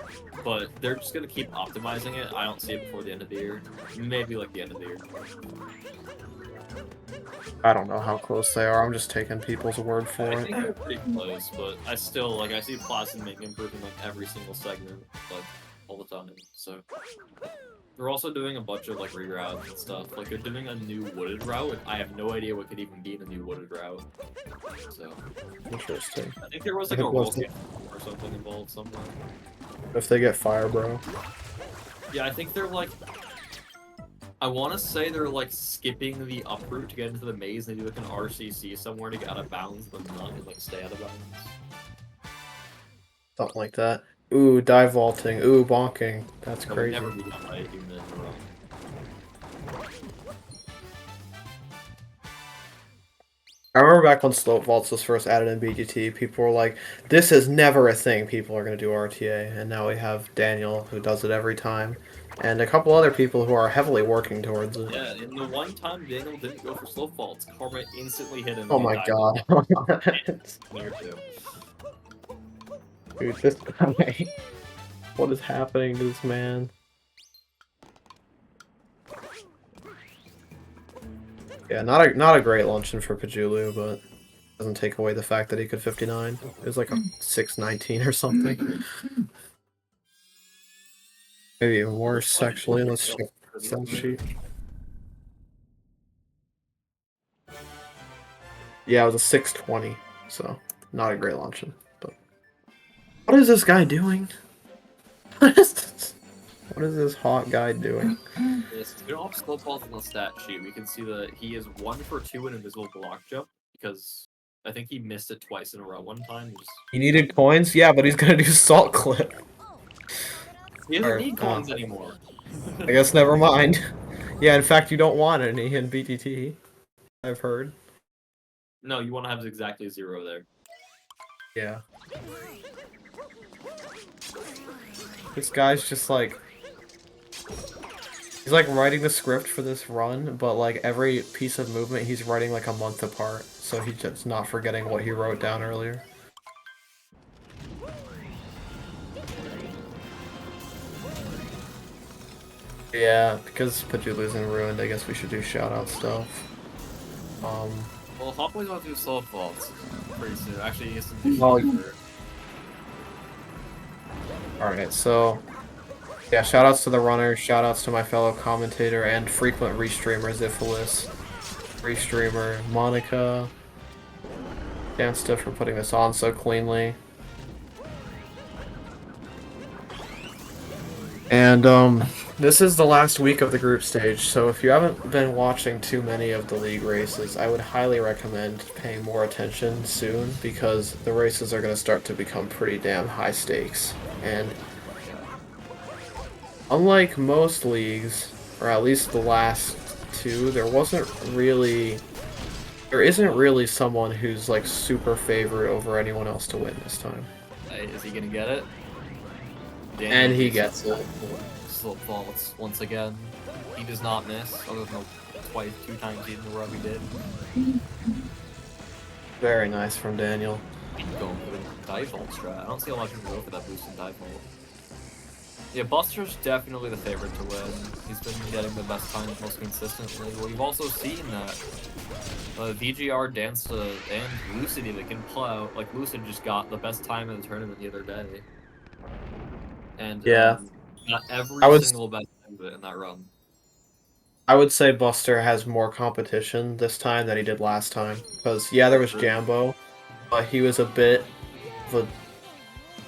but they're just gonna keep optimizing it. I don't see it before the end of the year. Maybe like the end of the year. I don't know how close they are. I'm just taking people's word for I it. think they're pretty close, but I still, like, I see Placid making improvement like every single segment, like, all the time, so. They're also doing a bunch of, like, reroutes and stuff. Like, they're doing a new wooded route, and I have no idea what could even be in a new wooded route. So. Interesting. I think there was, like, a roll or something involved somewhere. If they get fire, bro. Yeah, I think they're, like... I want to say they're, like, skipping the up route to get into the maze, and they do, like, an RCC somewhere to get out of bounds, but not, and, like, stay out of bounds. Something like that. Ooh, dive vaulting. Ooh, bonking. That's That would crazy. never be done by a human in a row. I remember back when slope vaults was first added in BGT, people were like, this is never a thing people are going to do RTA, and now we have Daniel, who does it every time, and a couple other people who are heavily working towards it. Yeah, and the one time Daniel didn't go for slope faults, Karma instantly hit him. Oh my god. Dude, this guy. What is happening to this man? Yeah, not a great luncheon for Pajulu, but doesn't take away the fact that he could 59. It was like a 619 or something. Maybe even worse, actually. Let's check the sell sheet. Yeah, it was a 620, so not a great launch-in. But what is this guy doing? What is this hot guy doing? Yes, if we don't have slope balls on the stat sheet, we can see that he is 1 for 2 in invisible block jump because I think he missed it twice in a row one time. He needed coins? Yeah, but he's gonna do salt clip. He doesn't Or, need coins anymore. I guess never mind. Yeah, in fact, you don't want any in BTT. I've heard. No, you want to have exactly 0 there. Yeah. This guy's just like... He's like writing the script for this run, but like every piece of movement he's writing like a month apart, so he's just not forgetting what he wrote down earlier. Yeah, because Pajulu's in Ruined, I guess we should do shout-out stuff. Well, Hawtboi's about to do slope faults pretty soon. Actually, he has to do Well, for... Alright, so... Yeah, shoutouts to the runners, shoutouts to my fellow commentator and frequent restreamer Ziphilis, restreamer Monica, Dansta for putting this on so cleanly. And, this is the last week of the group stage, so if you haven't been watching too many of the league races, I would highly recommend paying more attention soon, because the races are going to start to become pretty damn high stakes. And unlike most leagues, or at least the last two, there isn't really someone who's like super favored over anyone else to win this time. Hey, is he gonna get it? And he gets it. Slope faults once again. He does not miss, other than the 2 times in a row he did. Very nice from Daniel. Going for the dive vault strat. I don't see a lot of people go for that boost in dive vault. Yeah, Buster's definitely the favorite to win. He's been getting the best times most consistently. Well, you've also seen that VGR, Dansta, and Lucid even can pull out. Like, Lucid just got the best time in the tournament the other day. And Yeah. got every single best time in that run. I would say Buster has more competition this time than he did last time. Because, yeah, there was Jambo, but he was a bit of a...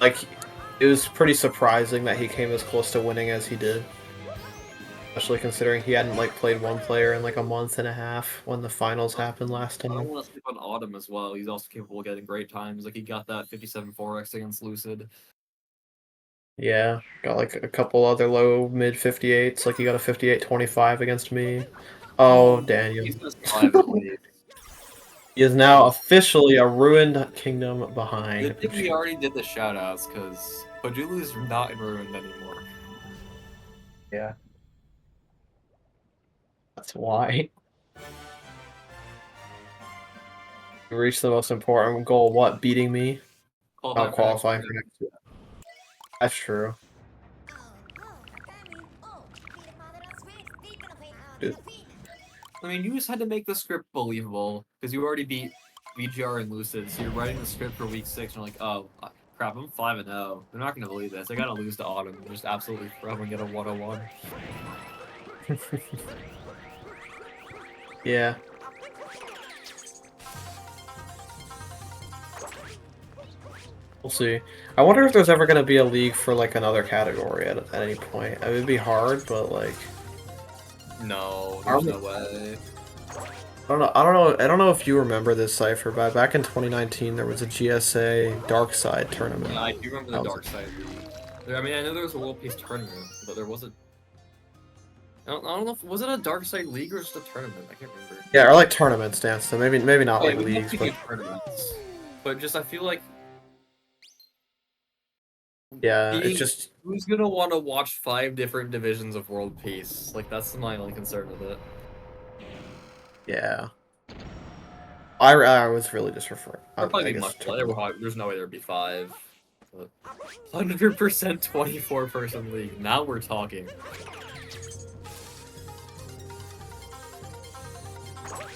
Like, it was pretty surprising that he came as close to winning as he did. Especially considering he hadn't, like, played one player in, like, a month and a half when the finals happened last time. I don't want to sleep on Autumn as well. He's also capable of getting great times. Like, he got that 57 4x against Lucid. Yeah, got like a couple other low mid 58s. Like he got a 58-25 against me. Oh, Daniel. He's just 5 at least. He is now officially a ruined kingdom behind. I think we already did the shoutouts because Pajulu is not in Ruined anymore. Yeah. That's why. We reached the most important goal. What? Beating me? Not qualifying for next year. That's true. Dude. I mean, you just had to make the script believable because you already beat VGR and Lucid, so you're writing the script for week 6 and you're like, oh, crap, I'm 5-0. They're not going to believe this. I got to lose to Autumn and just absolutely throw and get a 101. Yeah. We'll see. I wonder if there's ever going to be a league for like another category at any point. I mean, it'd be hard, but like... No, there's no way. I don't know if you remember this, Cypher, but back in 2019 there was a GSA Dark Side tournament. Yeah, I do remember the Dark Side League. I mean, I know there was a World Peace tournament, but there wasn't... I don't know if... Was it a Dark Side League or just a tournament? I can't remember. Yeah, or like tournaments, dance, so maybe not like leagues, but... tournaments. But just, I feel like... Yeah, it's just... Who's gonna want to watch 5 different divisions of World Peace? Like, that's my only concern with it. Yeah. I was really just referring... There'll probably be much more. There's no way there'd be 5. 100% 24-person league. Now we're talking.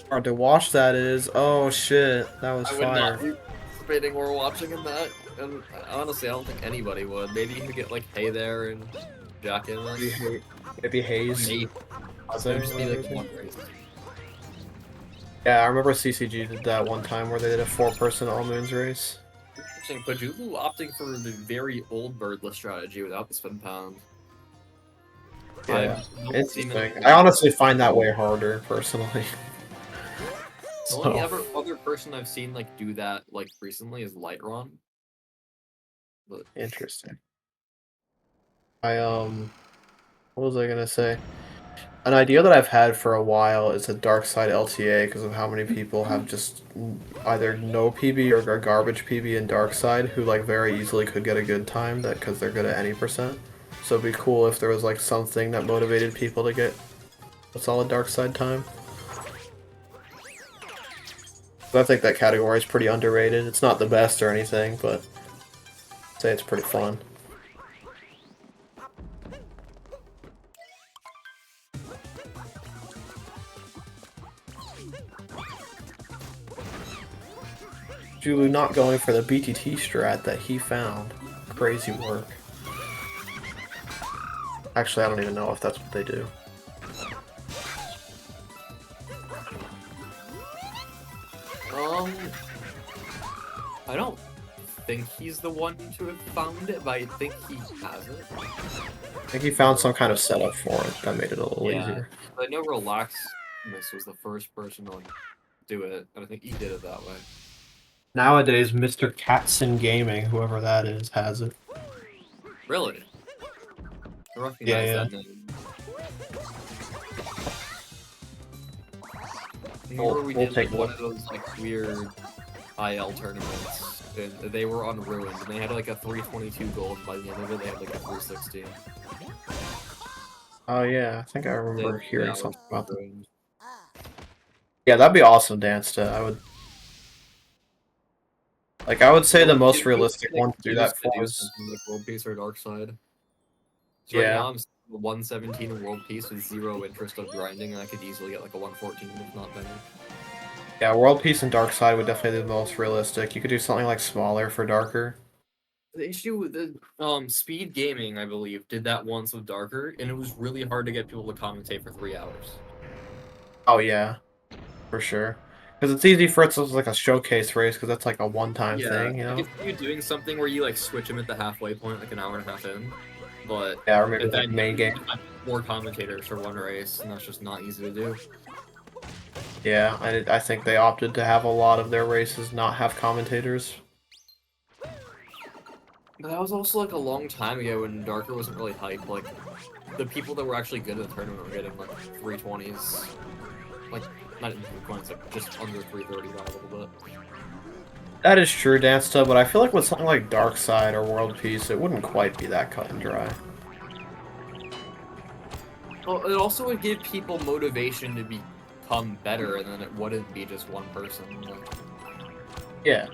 Hard to watch that is. Oh shit, that was fire. I would not be participating or watching in that. And honestly, I don't think anybody would. Maybe you could get like Hay there and Jack in us. Maybe Hayes. Maybe. There'd just be like one race. Yeah, I remember CCG did that one time where they did a 4-person All Moons race. Interesting. Pajulu opting for the very old birdless strategy without the spin pound. I Yeah, don't see many interesting. I people. honestly find that way harder, personally. The only So, other person I've seen like do that like recently is Lightron. But interesting. What was I gonna say? An idea that I've had for a while is a dark side LTA because of how many people have just either no PB or a garbage PB in dark side who like very easily could get a good time that because they're good at any percent. So it'd be cool if there was like something that motivated people to get a solid dark side time. But I think that category is pretty underrated. It's not the best or anything, but I'd say it's pretty fun. Julu not going for the BTT strat that he found. Crazy work. Actually, I don't even know if that's what they do. um, I don't think he's the one to have found it, but I think he has it. I think he found some kind of setup for it that made it a little Yeah, easier. I know Relaxness was the first person to do it, and I think he did it that way. Nowadays, Mr. Catson Gaming, whoever that is, has it. Really? I Yeah, recognize yeah. that name. Remember we We'll did take like a one look. of those like weird IL tournaments, and they were on Ruined, and they had like a 322 gold. By the end of it, they had like a 316. Oh yeah, I think I They remember had hearing 3 hours something for about that. Ruined. Yeah, that'd be awesome, Dansta. I would say It the would most give me realistic an one to do excuse that to for do is something like World Peace or Dark Side. So right now yeah. I'm 117 in World Peace with zero interest of grinding, and I could easily get like a 114 if not better. Yeah, World Peace and Dark Side would definitely be the most realistic. You could do something like smaller for darker. The issue with the Speed Gaming, I believe, did that once with Darker, and it was really hard to get people to commentate for 3 hours. Oh yeah, for sure. Because it's easy for it to like a showcase race because that's like a one-time Yeah, thing, you I know? could see you doing something where you like switch them at the halfway point, like an hour and a half in, but Yeah, or maybe like then main you game. need to find 4 commentators for one race, and that's just not easy to do. Yeah, I think they opted to have a lot of their races not have commentators. But that was also like a long time ago when Darker wasn't really hyped. Like the people that were actually good at the tournament were getting like 320s, like not even 320s, like just under 330 by a little bit. That is true, Dansta, but I feel like with something like Dark Side or World Peace, it wouldn't quite be that cut and dry. Well, it also would give people motivation to become better, and then it wouldn't be just one person. Like, Yeah,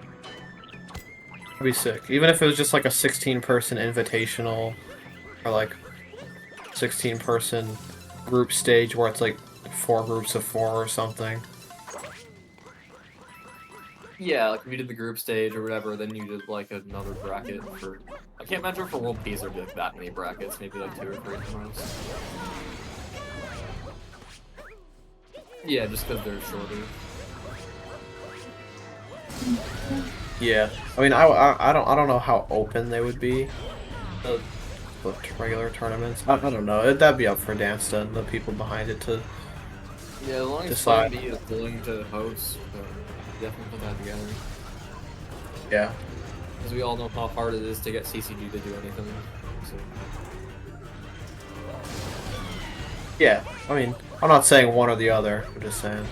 that'd be sick. Even if it was just like a 16-person invitational or like 16-person group stage where it's like 4 groups of 4 or something. yeah, like if you did the group stage or whatever, then you did like another bracket for. I can't imagine for World Peace there'd be like that many brackets, maybe like 2 or 3 at the most. Yeah, just because they're shorter. Yeah, I mean, I don't know how open they would be. The, the regular tournaments. I don't know. That'd be up for Dansta and the people behind it to Yeah, as long as Plan decide. B is willing to host, definitely put that together. Yeah. Because we all know how hard it is to get CCG to do anything. So. Yeah. I mean, I'm not saying one or the other. I'm just saying.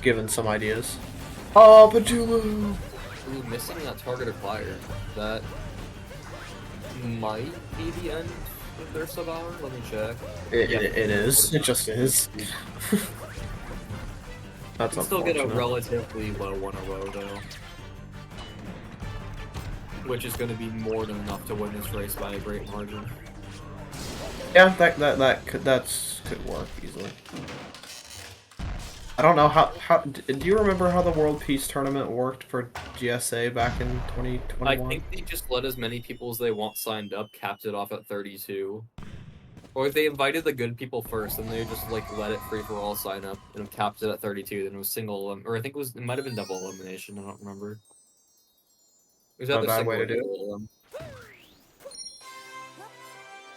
Giving some ideas. Oh, Pajulu! Ooh, missing that target acquired. That might be the end of their sub hour. Let me check. It is. It just is. That's Can still get a unfortunate. relatively low 1-0 though. Which is going to be more than enough to win this race by a great margin. Yeah, that could work easily. I don't know how do you remember how the World Peace Tournament worked for GSA back in I 2021? think they just let as many people as they want signed up, capped it off at 32. Or they invited the good people first, and they just like let it free for all sign up and capped it at 32. Then it was or I think it might have been double elimination. I don't remember. It was Not a either bad way single to or do it. double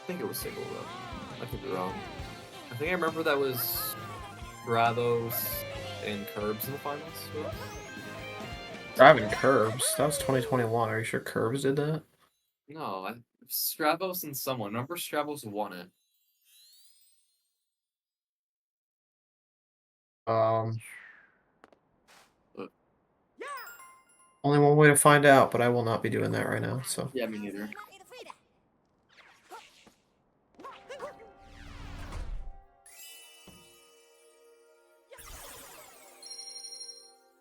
I think it was single though. I could be wrong. I think I remember that was Bravos and Curbs in the finals. Yeah. Driving Curbs. That was 2021. Are you sure Curbs did that? No, Stravos and someone. Remember Stravos won it. Um, But, only one way to find out, but I will not be doing that right now. So yeah, me neither.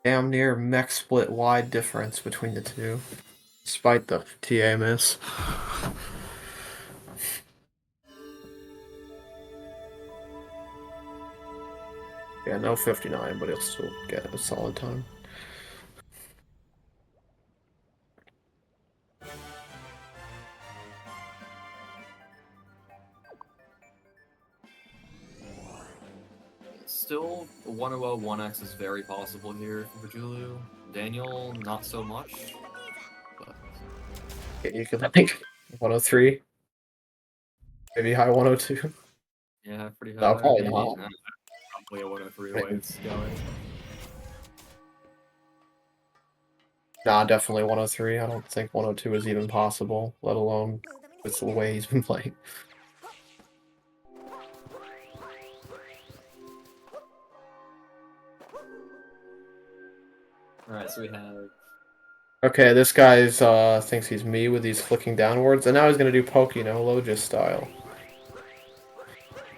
damn near mech split wide difference between the two, despite the TA miss. Yeah, no 59, but he'll still get a solid time. Still, 100 1x is very possible here for Pajulu. Daniel, not so much. But Yeah, you could think 103, maybe high 102. yeah, pretty No, high. probably Maybe not. probably a 103 the way Maybe. it's going. Nah, definitely 103. I don't think 102 is even possible, let alone with the way he's been playing. Alright, so we have. Okay, this guy's thinks he's me with these flicking downwards, and now he's gonna do Pokino Logis style.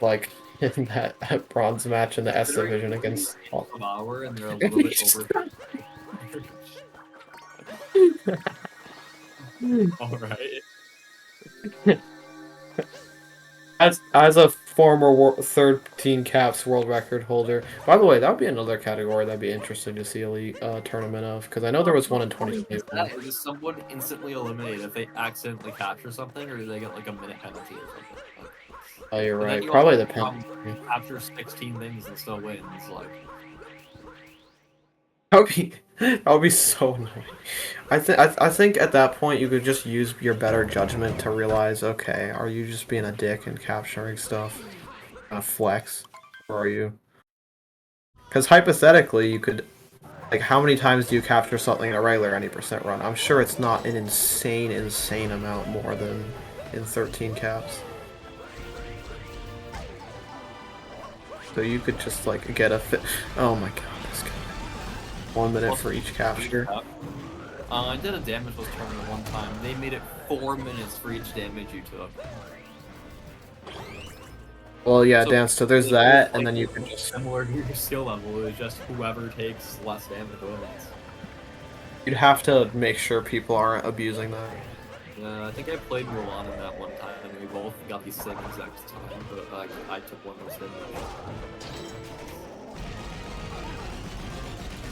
Like in that bronze match in the S division against Hour, and they're a little bit over. Alright. As a former 13 caps world record holder. By the way, that would be another category that'd be interesting to see elite tournament of, because I know there was one in 2021. Does someone instantly eliminate if they accidentally capture something, or do they get like a minute penalty or something? Oh, you're And then right. you Probably also the penalty. capture 16 things and still wins. Like, That would be so annoying. I think at that point you could just use your better judgment to realize, okay, are you just being a dick and capturing stuff, flex, or are you? Because hypothetically, you could, like, how many times do you capture something in a regular 90% run? I'm sure it's not an insane amount more than in 13 caps. So you could just like get a fit. Oh my god, this guy. 1 minute for each capture. I did a damage was tournament one time. They made it 4 minutes for each damage you took. Well, yeah, Dan. So there's that, and then you can just similar to your skill level. It's just whoever takes less damage wins. you'd have to make sure people aren't abusing that. Yeah, I think I played Mulan in that one time, and we both got the same exact time, but I took one instead.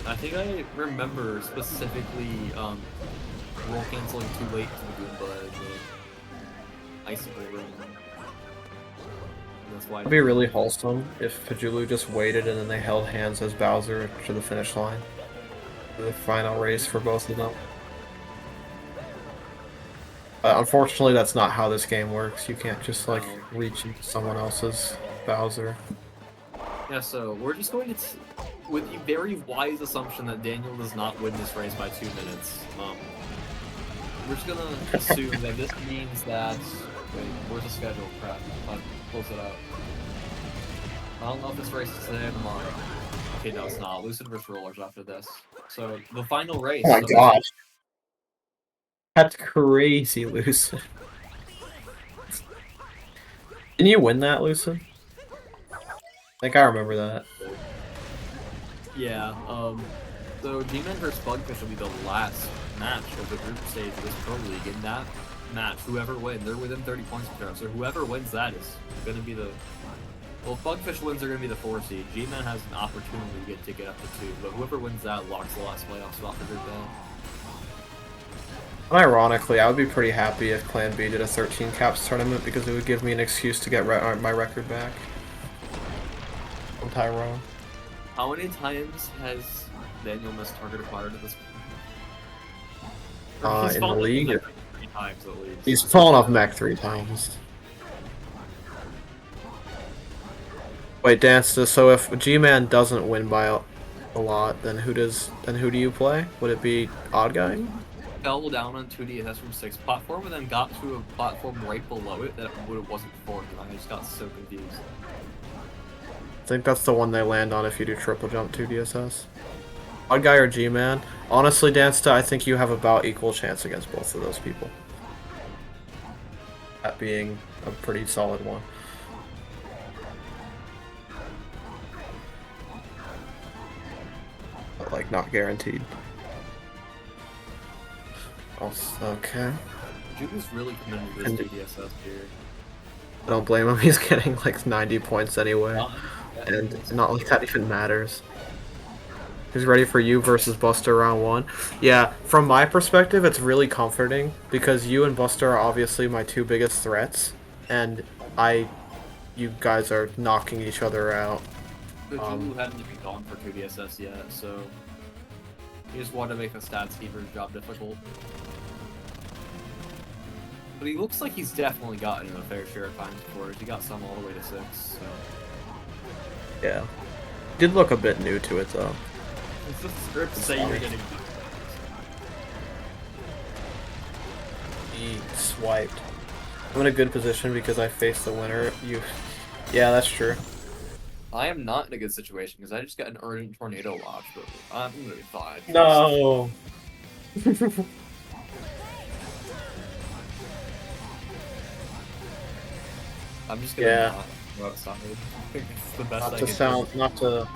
I think I remember specifically roll canceling too late to the Goomba in the icicle room. That's why. It'd be really wholesome if Pajulu just waited and then they held hands as Bowser to the finish line. The final race for both of them. Unfortunately, that's not how this game works. You can't just like reach into someone else's Bowser. Yeah, so we're just going to, with the very wise assumption that Daniel does not win this race by 2 minutes. We're just gonna assume that this means that. Wait, where's the schedule? Crap. Close it out. I don't know if this race is today or tomorrow. Okay, no, it's not. Lucid vs. Rollers after this. So, the final race. Oh my gosh. That's crazy, Lucid. Didn't you win that, Lucid? I think I remember that. Yeah, so G-Men vs. Bugfish will be the last match of the group stage of this Pro League. In that match, whoever wins, they're within 30 points of each other, so whoever wins that is going to be the... Well, if Bugfish wins, they're going to be the 4 seed. G-Men has an opportunity to get up to 2, but whoever wins that locks the last playoff spot for Group A. Unironically, I would be pretty happy if Clan B did a 13 caps tournament because it would give me an excuse to get my record back from Tyrone. How many times has Daniel missed target acquired at this point? Or he's In the fallen off the league, mech 3 times at least. he's fallen off mech 3 times. Wait, Dance. So if G-Man doesn't win by a lot, then who does? Then who do you play? Would it be Odd Guy? Fell down on 2DSS from 6 platform and then got to a platform right below it that it wasn't before, and I just got so confused. I think that's the one they land on if you do triple jump 2DSS. Odd Guy or G-Man? Honestly, Dansta, I think you have about equal chance against both of those people. That being a pretty solid one. But, like, not guaranteed. Okay. Juju's really committed to this 2DSS here. I don't blame him, he's getting like 90 points anyway. And it's not like that even matters. He's ready for you versus Buster round 1. Yeah, from my perspective, it's really comforting because you and Buster are obviously my 2 biggest threats, and you guys are knocking each other out. But Juju hadn't even gone for 2DSS yet, so he just wanted to make the stats keeper's job difficult. But he looks like he's definitely gotten a fair share of times before. He got some all the way to 6, so... Yeah. Did look a bit new to it, though. It's just the script say you're getting... He swiped. I'm in a good position because I faced the winner. Yeah, that's true. I am not in a good situation because I just got an urgent tornado watch, but I'm gonna be fine. No! I'm just gonna not go outside. I think it's the best Not to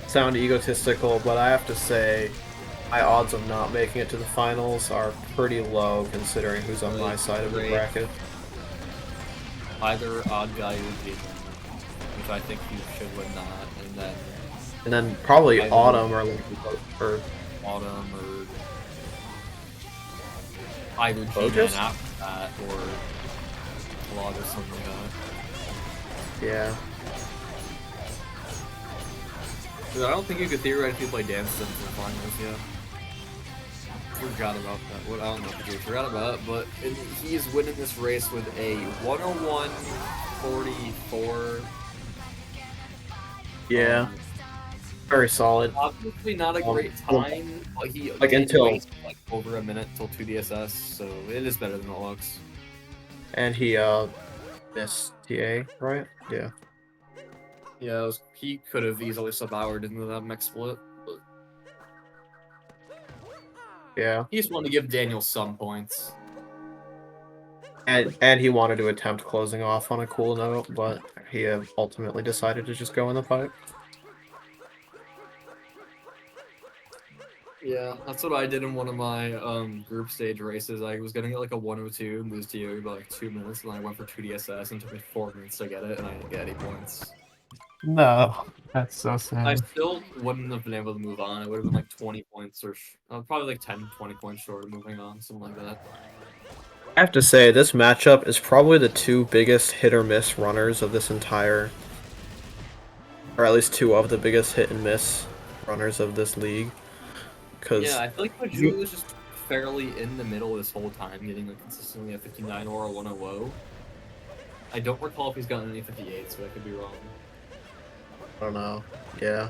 sound egotistical, but I have to say my odds of not making it to the finals are pretty low considering who's on my side of the bracket. Either Odd Guy or Jason, which I think you should win that, and then probably Autumn or Autumn or either G-Man after that or Claude or something like that. Yeah. Dude, I don't think you could theoretically play Dance Sims in the finals yet. Forgot about that. What I don't know if you forgot about it, but he is winning this race with a 101.44. Yeah. Very solid. Obviously not a great time, but he wasted like over a minute till 2DSS, so it is better than it looks. And he missed TA, right? Yeah. Yeah, he could have easily sub-hour into that mech split, but yeah. He just wanted to give Daniel some points. And he wanted to attempt closing off on a cool note, but he ultimately decided to just go in the pipe. Yeah, that's what I did in one of my group stage races. I was gonna get like a 102 and lose to you by like 2 minutes, and then I went for 2DSS and it took me 4 minutes to get it, and I didn't get any points. No, that's so sad. I still wouldn't have been able to move on. It would have been like 20 points or probably like 10, 20 points short of moving on, something like that. I have to say, this matchup is probably the 2 biggest hit or miss runners of this entire, or at least 2 of the biggest hit and miss runners of this league. Yeah, I feel like Pajulu was just fairly in the middle this whole time, getting like consistently a 59 or a 100. I don't recall if he's gotten any 58, so I could be wrong. I don't know. Yeah.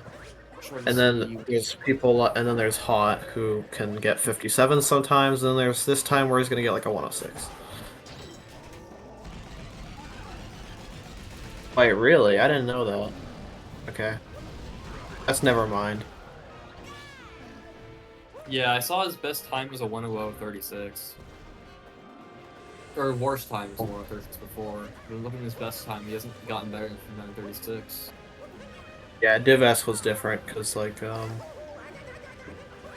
And then there's people, and then there's Hot, who can get 57 sometimes, and then there's this time where he's gonna get like a 106. Wait, really? I didn't know that. Okay. That's never mind. Yeah, I saw his best time was a 100.36. Or worst time was a 100.36 before. But looking at his best time, he hasn't gotten better than 936. Yeah, Div S was different, because, like,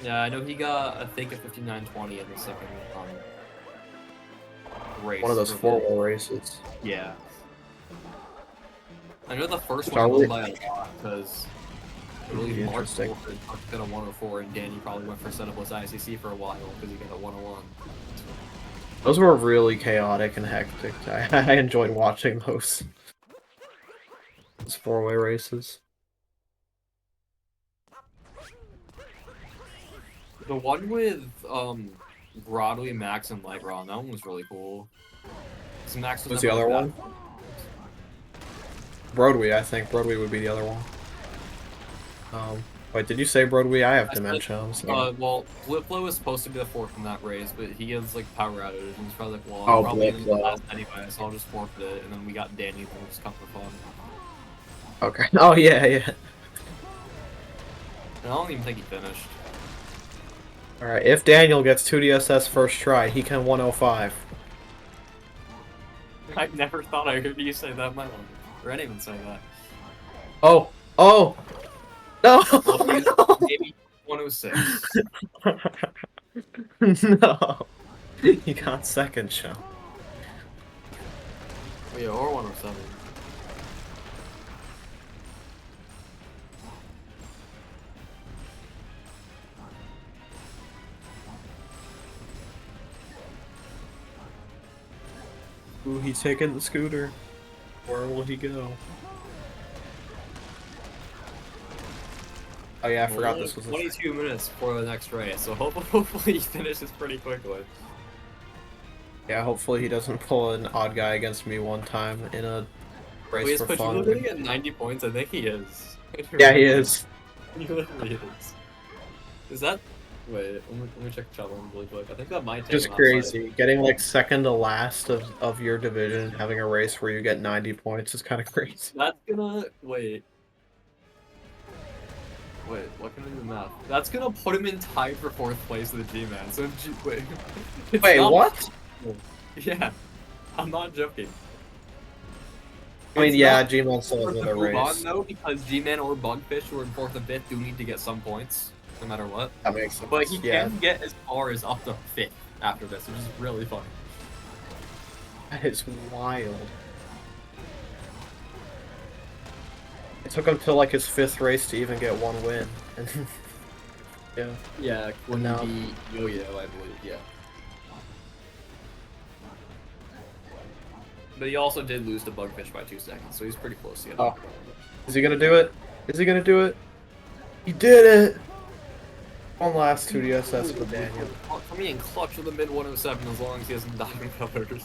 Yeah, I know he got, I think, a 59.20 in the second race. One of those 4-wheel races. Yeah. I know the first one won by a lot, because I believe Mark got a 104, and Danny probably went for setupless ICC for a while, because he got a 101. Those were really chaotic and hectic. I enjoyed watching those four-way races. The one with Broadway, Max, and Lightron, that one was really cool. So Max was What's the never other like one? that. Broadway, I think. Broadway would be the other one. Wait, did you say Broadway? I have I said, dementia. I'm sorry. well, Bliplo was supposed to be the fourth in that race, but he has like power outage, and he's probably like, well, I'm Oh, probably gonna get Bliplo. last anyway, so I'll just forfeit it. And then we got Danny, who was come for fun. Okay. Oh yeah, yeah. And I don't even think he finished. All right. If Daniel gets 2DSS first try, he can 105. I never thought I heard you say that in my life, or anyone say that. Oh, oh, no, Well, he's no, maybe 106. no. He got second show. Oh, yeah, or 107. Ooh, he's taking the scooter. Where will he go? Oh yeah, I forgot Well, this was a 22 minutes for the next race, so hopefully he finishes pretty quickly. Yeah, hopefully he doesn't pull an odd guy against me one time in a Wait, race is for Pajulu fun. gonna get 90 points? I think he is. Yeah, he is. He literally is. Is that... Wait, let me check the chat room really quick. I think that might take Just him outside. crazy. Getting like second to last of your division and having a race where you get 90 points is kind of crazy. That's gonna... Wait. Wait, what can I do the math? That's gonna put him in tied for 4th place of the G-Man, so wait. It's Wait, not what? possible. Yeah, I'm not joking. I mean, It's yeah, not G-Man still has to another move on race. though, because G-Man or Bugfish, who are in 4th and 5th, do need to get some points, no matter what. That makes sense. But he Yeah, can get as far as up to 5th after this, which is really funny. that is wild. It took him till like his 5th race to even get one win. Yeah. Yeah, when No. he beat Yo-Yo, I believe, yeah. But he also did lose to Bugfish by 2 seconds, so he's pretty close to it. Oh. Is he gonna do it? Is he gonna do it? He did it! One last 2DSS for Daniel. Coming in clutch with a mid 107 as long as he hasn't died in colors.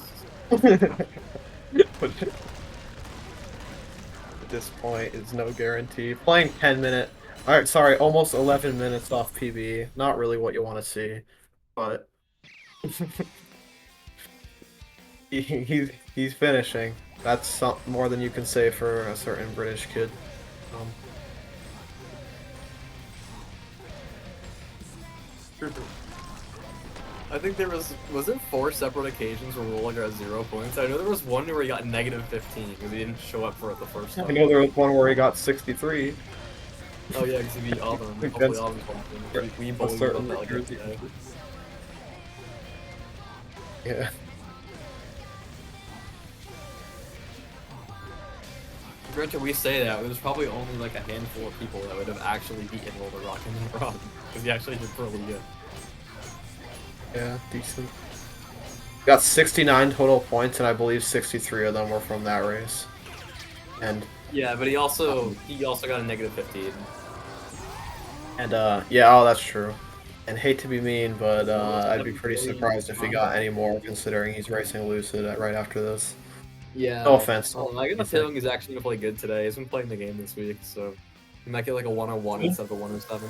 At this point, it's no guarantee. Playing 10-minute, alright, sorry, almost 11 minutes off PB. Not really what you want to see, but he's finishing. That's more than you can say for a certain British kid. Um, I think there was it 4 separate occasions where Roller got 0 points? I know there was one where he got negative 15 because he didn't show up for it the first I time. know there was one where he got 63. Oh yeah, because he beat Auburn. Hopefully Against Auburn's watching. We a bullied certain about that like Jersey. yesterday. Yeah. Granted, we say that, but there's probably only like a handful of people that would have actually beaten Roller Rock in the run. Because he actually did really good. Yeah, decent. Got 69 total points, and I believe 63 of them were from that race. And Yeah, but he also got a negative 15. yeah, oh, that's true. And hate to be mean, but I'd be pretty surprised if he got any more, considering he's racing Lucid right after this. Yeah. No offense. I get the feeling he's actually gonna play good today. He's been playing the game this week, so he might get like a 101 instead of a 107.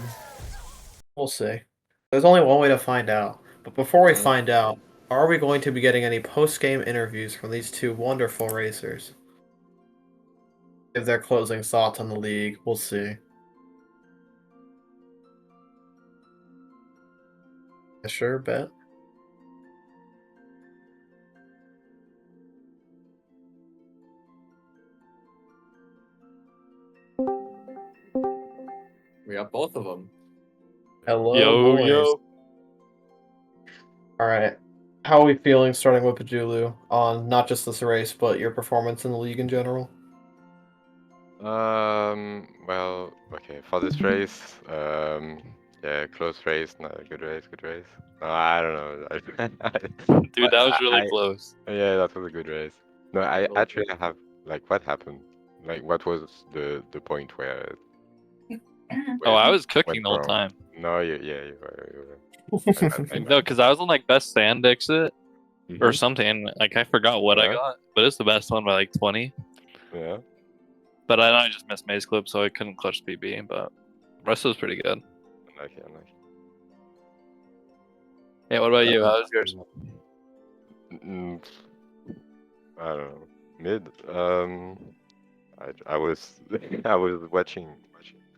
We'll see. There's only one way to find out. But before we Yeah. find out, are we going to be getting any post-game interviews from these two wonderful racers? Give their closing thoughts on the league. We'll see. Yeah, sure, bet. We got both of them. Hello, Yo, boys. yo. All right. How are we feeling starting with Pajulu on not just this race, but your performance in the league in general? Well, okay, for this race, Yeah, close race, no, good race, good race. No, I don't know. Dude, that was really close. Yeah, that was a good race. No, I Really actually have like what happened? Like what was the point where Oh, it I was went cooking the whole wrong? time. No, yeah, you were. You were. I know. No, because I was on like best sand exit or Mhm. something. Like I forgot what I Yeah, got, but it's the best one by like 20. yeah. But I just missed Maze Clip, so I couldn't clutch PB. But the rest was pretty good. Unlucky. Yeah, what about you? How was yours? Mm, I don't know. Mid. I was I was watching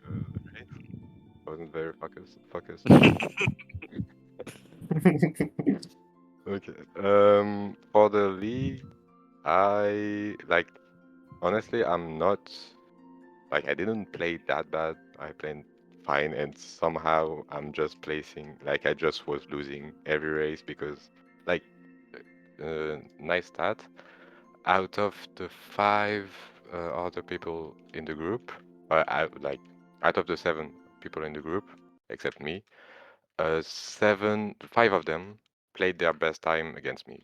the race. I wasn't very focused. Okay. For the league, I like honestly, I'm not like I didn't play that bad. I played fine, and somehow I'm just placing like I just was losing every race because like nice stat. Out of the five other people in the group, like out of the seven people in the group, except me, five of them played their best time against me.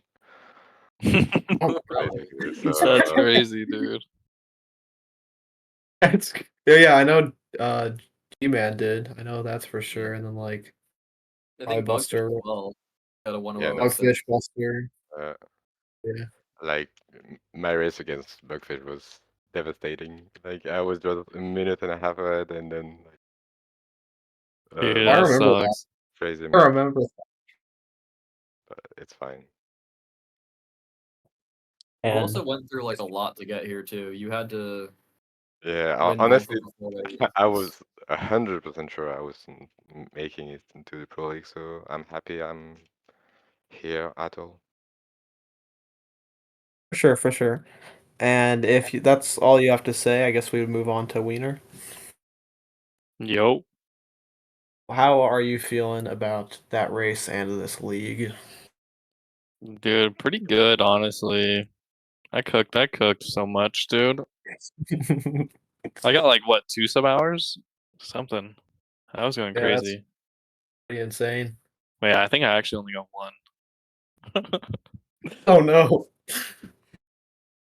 Oh, really. Basically, so That's crazy, dude. that's yeah. I know. G-Man did. I know that's for sure. And then like I probably think Bugfish Buster, as well got a yeah, no, 106. Dogfish, Buster. uh, Yeah, like my race against Bugfish was devastating. Like I was just a minute and a half ahead, and then Dude, I that remember that. sucks. crazy I map. remember. But it's fine. You And also went through like a lot to get here too. You had to Yeah, win both honestly, of the 4 I races. was 100% sure I was making it into the Pro League, so I'm happy I'm here at all. for sure. And if that's all you have to say, I guess we would move on to Wiener. Yo, How are you feeling about that race and this league? dude, pretty good, honestly. I cooked so much, dude. I got like what, 2 sub hours? Something. I was going Yeah, that's crazy. pretty insane. Wait, I think I actually only got one. Oh no.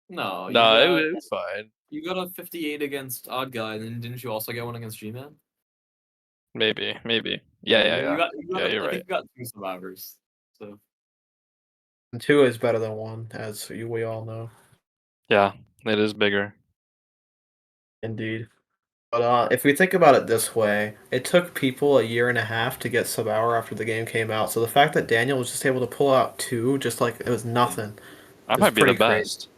No, No, it was fine. you got a 58 against Odd Guy, and then didn't you also get one against G-Man? Maybe. Yeah, Yeah. you got Yeah, you're I think right. you got 2 survivors. So And two is better than one, as we all know. Yeah, it is bigger. Indeed. But if we think about it this way, it took people a year and a half to get sub hour after the game came out. So the fact that Daniel was just able to pull out two, just like it was nothing, I is might be the pretty crazy. best.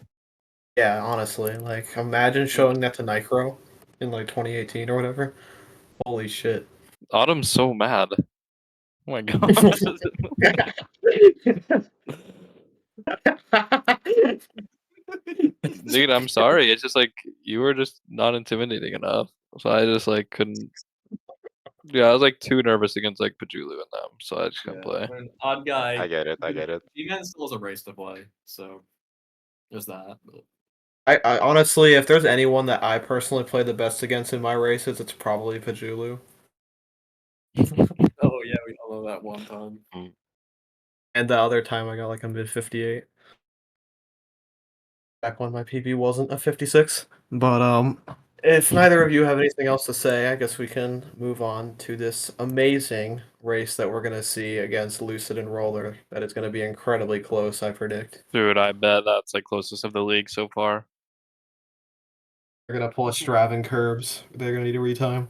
Yeah, honestly, like imagine showing that to Nicro in like 2018 or whatever. Holy shit. Autumn's so mad. Oh my god. Dude, I'm sorry. It's just like you were just not intimidating enough. So I just like couldn't. Yeah, I was like too nervous against like Pajulu and them, so I just couldn't yeah, play. and Odd Guy, I get it. I get it. G-Man still has a race to play. So there's that. But I honestly, if there's anyone that I personally play the best against in my races, it's probably Pajulu. oh yeah, we all know that one time. Mm. And the other time I got like a mid 58. Back when my PB wasn't a 56. But if neither of you have anything else to say, I guess we can move on to this amazing race that we're gonna see against Lucid and Roller. That is gonna be incredibly close, I predict. Dude, I bet that's like closest of the league so far. They're gonna pull a Straven curbs. They're gonna need a retime.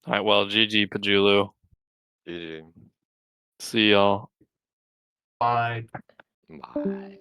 All right, well, GG Pajulu. GG. See y'all. Bye. Bye.